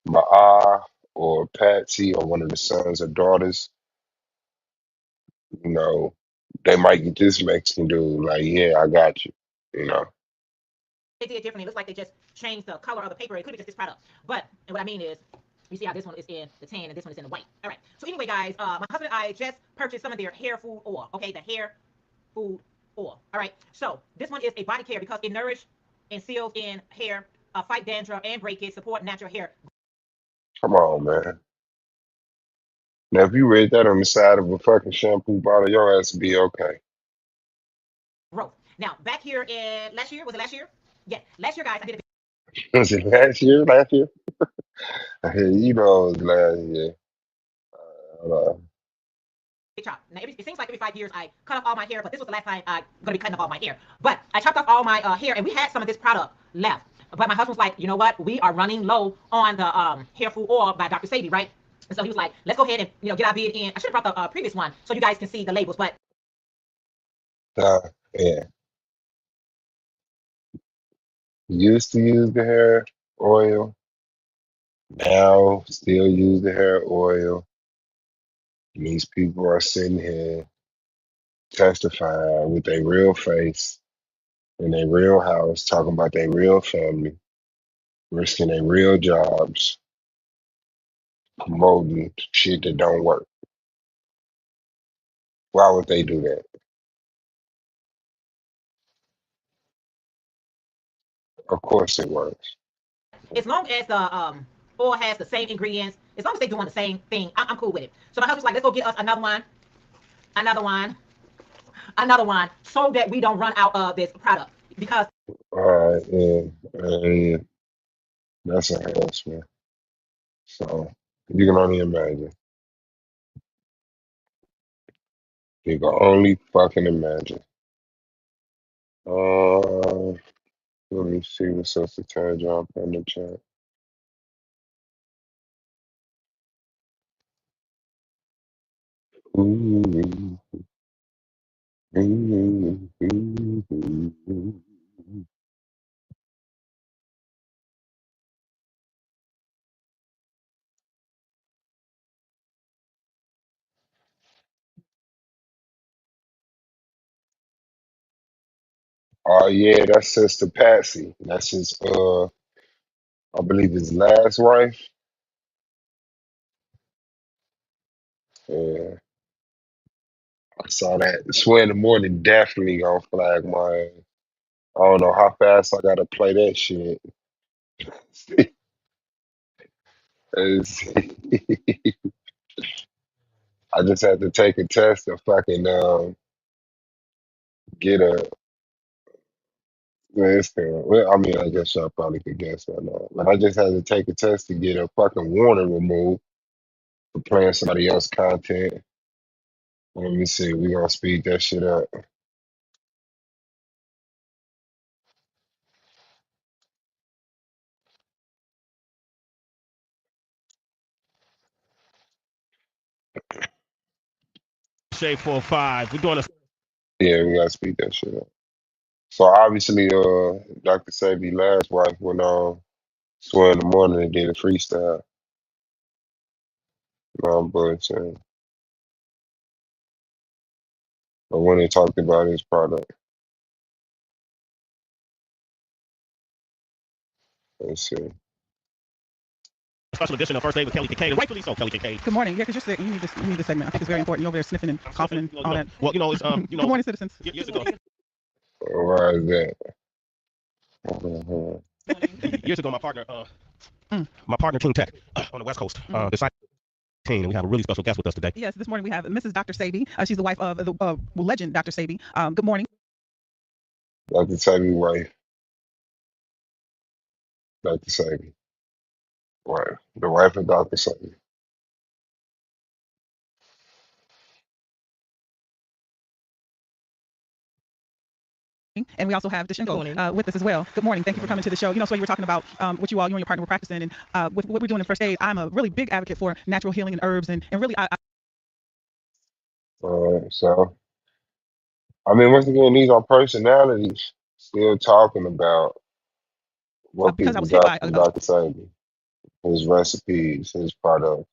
Ma'a or Patsy or one of the sons or daughters, you know, they might get this Mexican dude like, yeah, I got you. You know. they did differently. It looks like they just changed the color of the paper. It could be just this product. But what I mean is, you see how this one is in the tan and this one is in the white. All right. So anyway, guys, my husband and I just purchased some of their hair food oil. Okay, the hair food oil. All right. So this one is a body care because it nourishes and seals in hair, fight dandruff and breakage, support natural hair Come on, man. Now, if you read that on the side of a fucking shampoo bottle, your ass would be okay. growth. Now, back here in last year, was it last year? Yeah, last year, guys, I did a Was it last year? Last year? You know, it was last year. big chop. Now, it seems like every 5 years I cut off all my hair, but this was the last time I'm going to be cutting off all my hair. But I chopped off all my hair, and we had some of this product left. But my husband was like, you know what? We are running low on the hair food oil by Dr. Sabi, right? And so he was like, let's go ahead and get our bid in. I should have brought the previous one so you guys can see the labels, but Yeah. Used to use the hair oil. Now still use the hair oil. And these people are sitting here testifying with their real face in their real house, talking about their real family, risking their real jobs, promoting shit that don't work. Why would they do that? Of course it works. as long as the oil has the same ingredients, as long as they're doing the same thing, I'm cool with it. So my husband's like, let's go get us another one, another one, another one, so that we don't run out of this product. Because All right, yeah, that's a house, man. So you can only imagine. You can only fucking imagine. Let me see what else to tell y'all in the chat. Ooh, ooh, ooh, ooh. Oh yeah, that's Sister Patsy. That's his I believe his last wife. Yeah, I saw that. Swear in the morning definitely gonna flag my ass. I don't know how fast I gotta play that shit. It's- I just had to take a test to fucking get a well, well, I mean, I guess y'all probably could guess that now. But I just had to take a test to get a fucking warning removed for playing somebody else's content. Let me see. We gonna speed that shit up. Shade 4-5. We're doing a Yeah, we gotta speed that shit up. So obviously, Dr. Sabi last wife went on Swear in the Morning and did a freestyle. No, but when they talked about his product, let's see. special edition of First Aid with Kelly Kincaid, and rightfully so, Kelly Kincaid. Good morning. Yeah, because you're sick. You need this segment. I think it's very important. You're over there sniffing and coughing and all that. Well, it's Good morning, citizens. years ago, Why is that? years ago, my partner King Tech on the West Coast decided and we have a really special guest with us today. Yes, this morning we have Mrs. Dr. Sabi. She's the wife of the legend Dr. Sabi. Good morning. Dr. Sabi wife. Dr. Sabi. Right. The wife of Dr. Sabi. And we also have Deshingo with us as well. Good morning. Thank you for coming to the show. So you were talking about what you and your partner were practicing, and with what we're doing in First Aid, I'm a really big advocate for natural healing and herbs, and really So, I mean, once again, these are personalities still talking about what because I people was hit got by from Dr. Sabi, his recipes, his product.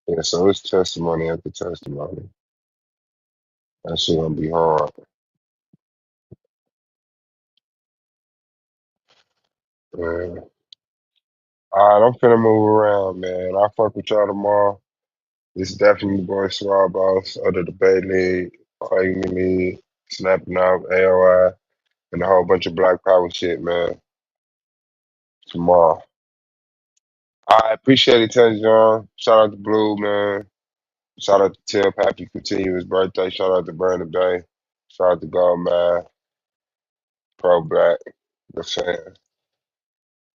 Yeah, so it's testimony after testimony. That shit gonna be hard. Man. All right, I'm finna move around, man. I'll fuck with y'all tomorrow. This is definitely the boy Swab Boss of the Debate League, Argument League, Snapping Out, AOI, and a whole bunch of Black Power shit, man. Tomorrow. I appreciate it, Ten John. Shout out to Blue, man. Shout out to Tip. Happy continue his birthday. Shout out to Burn Bay. Shout out to Gold Man. Pro Black. The fan.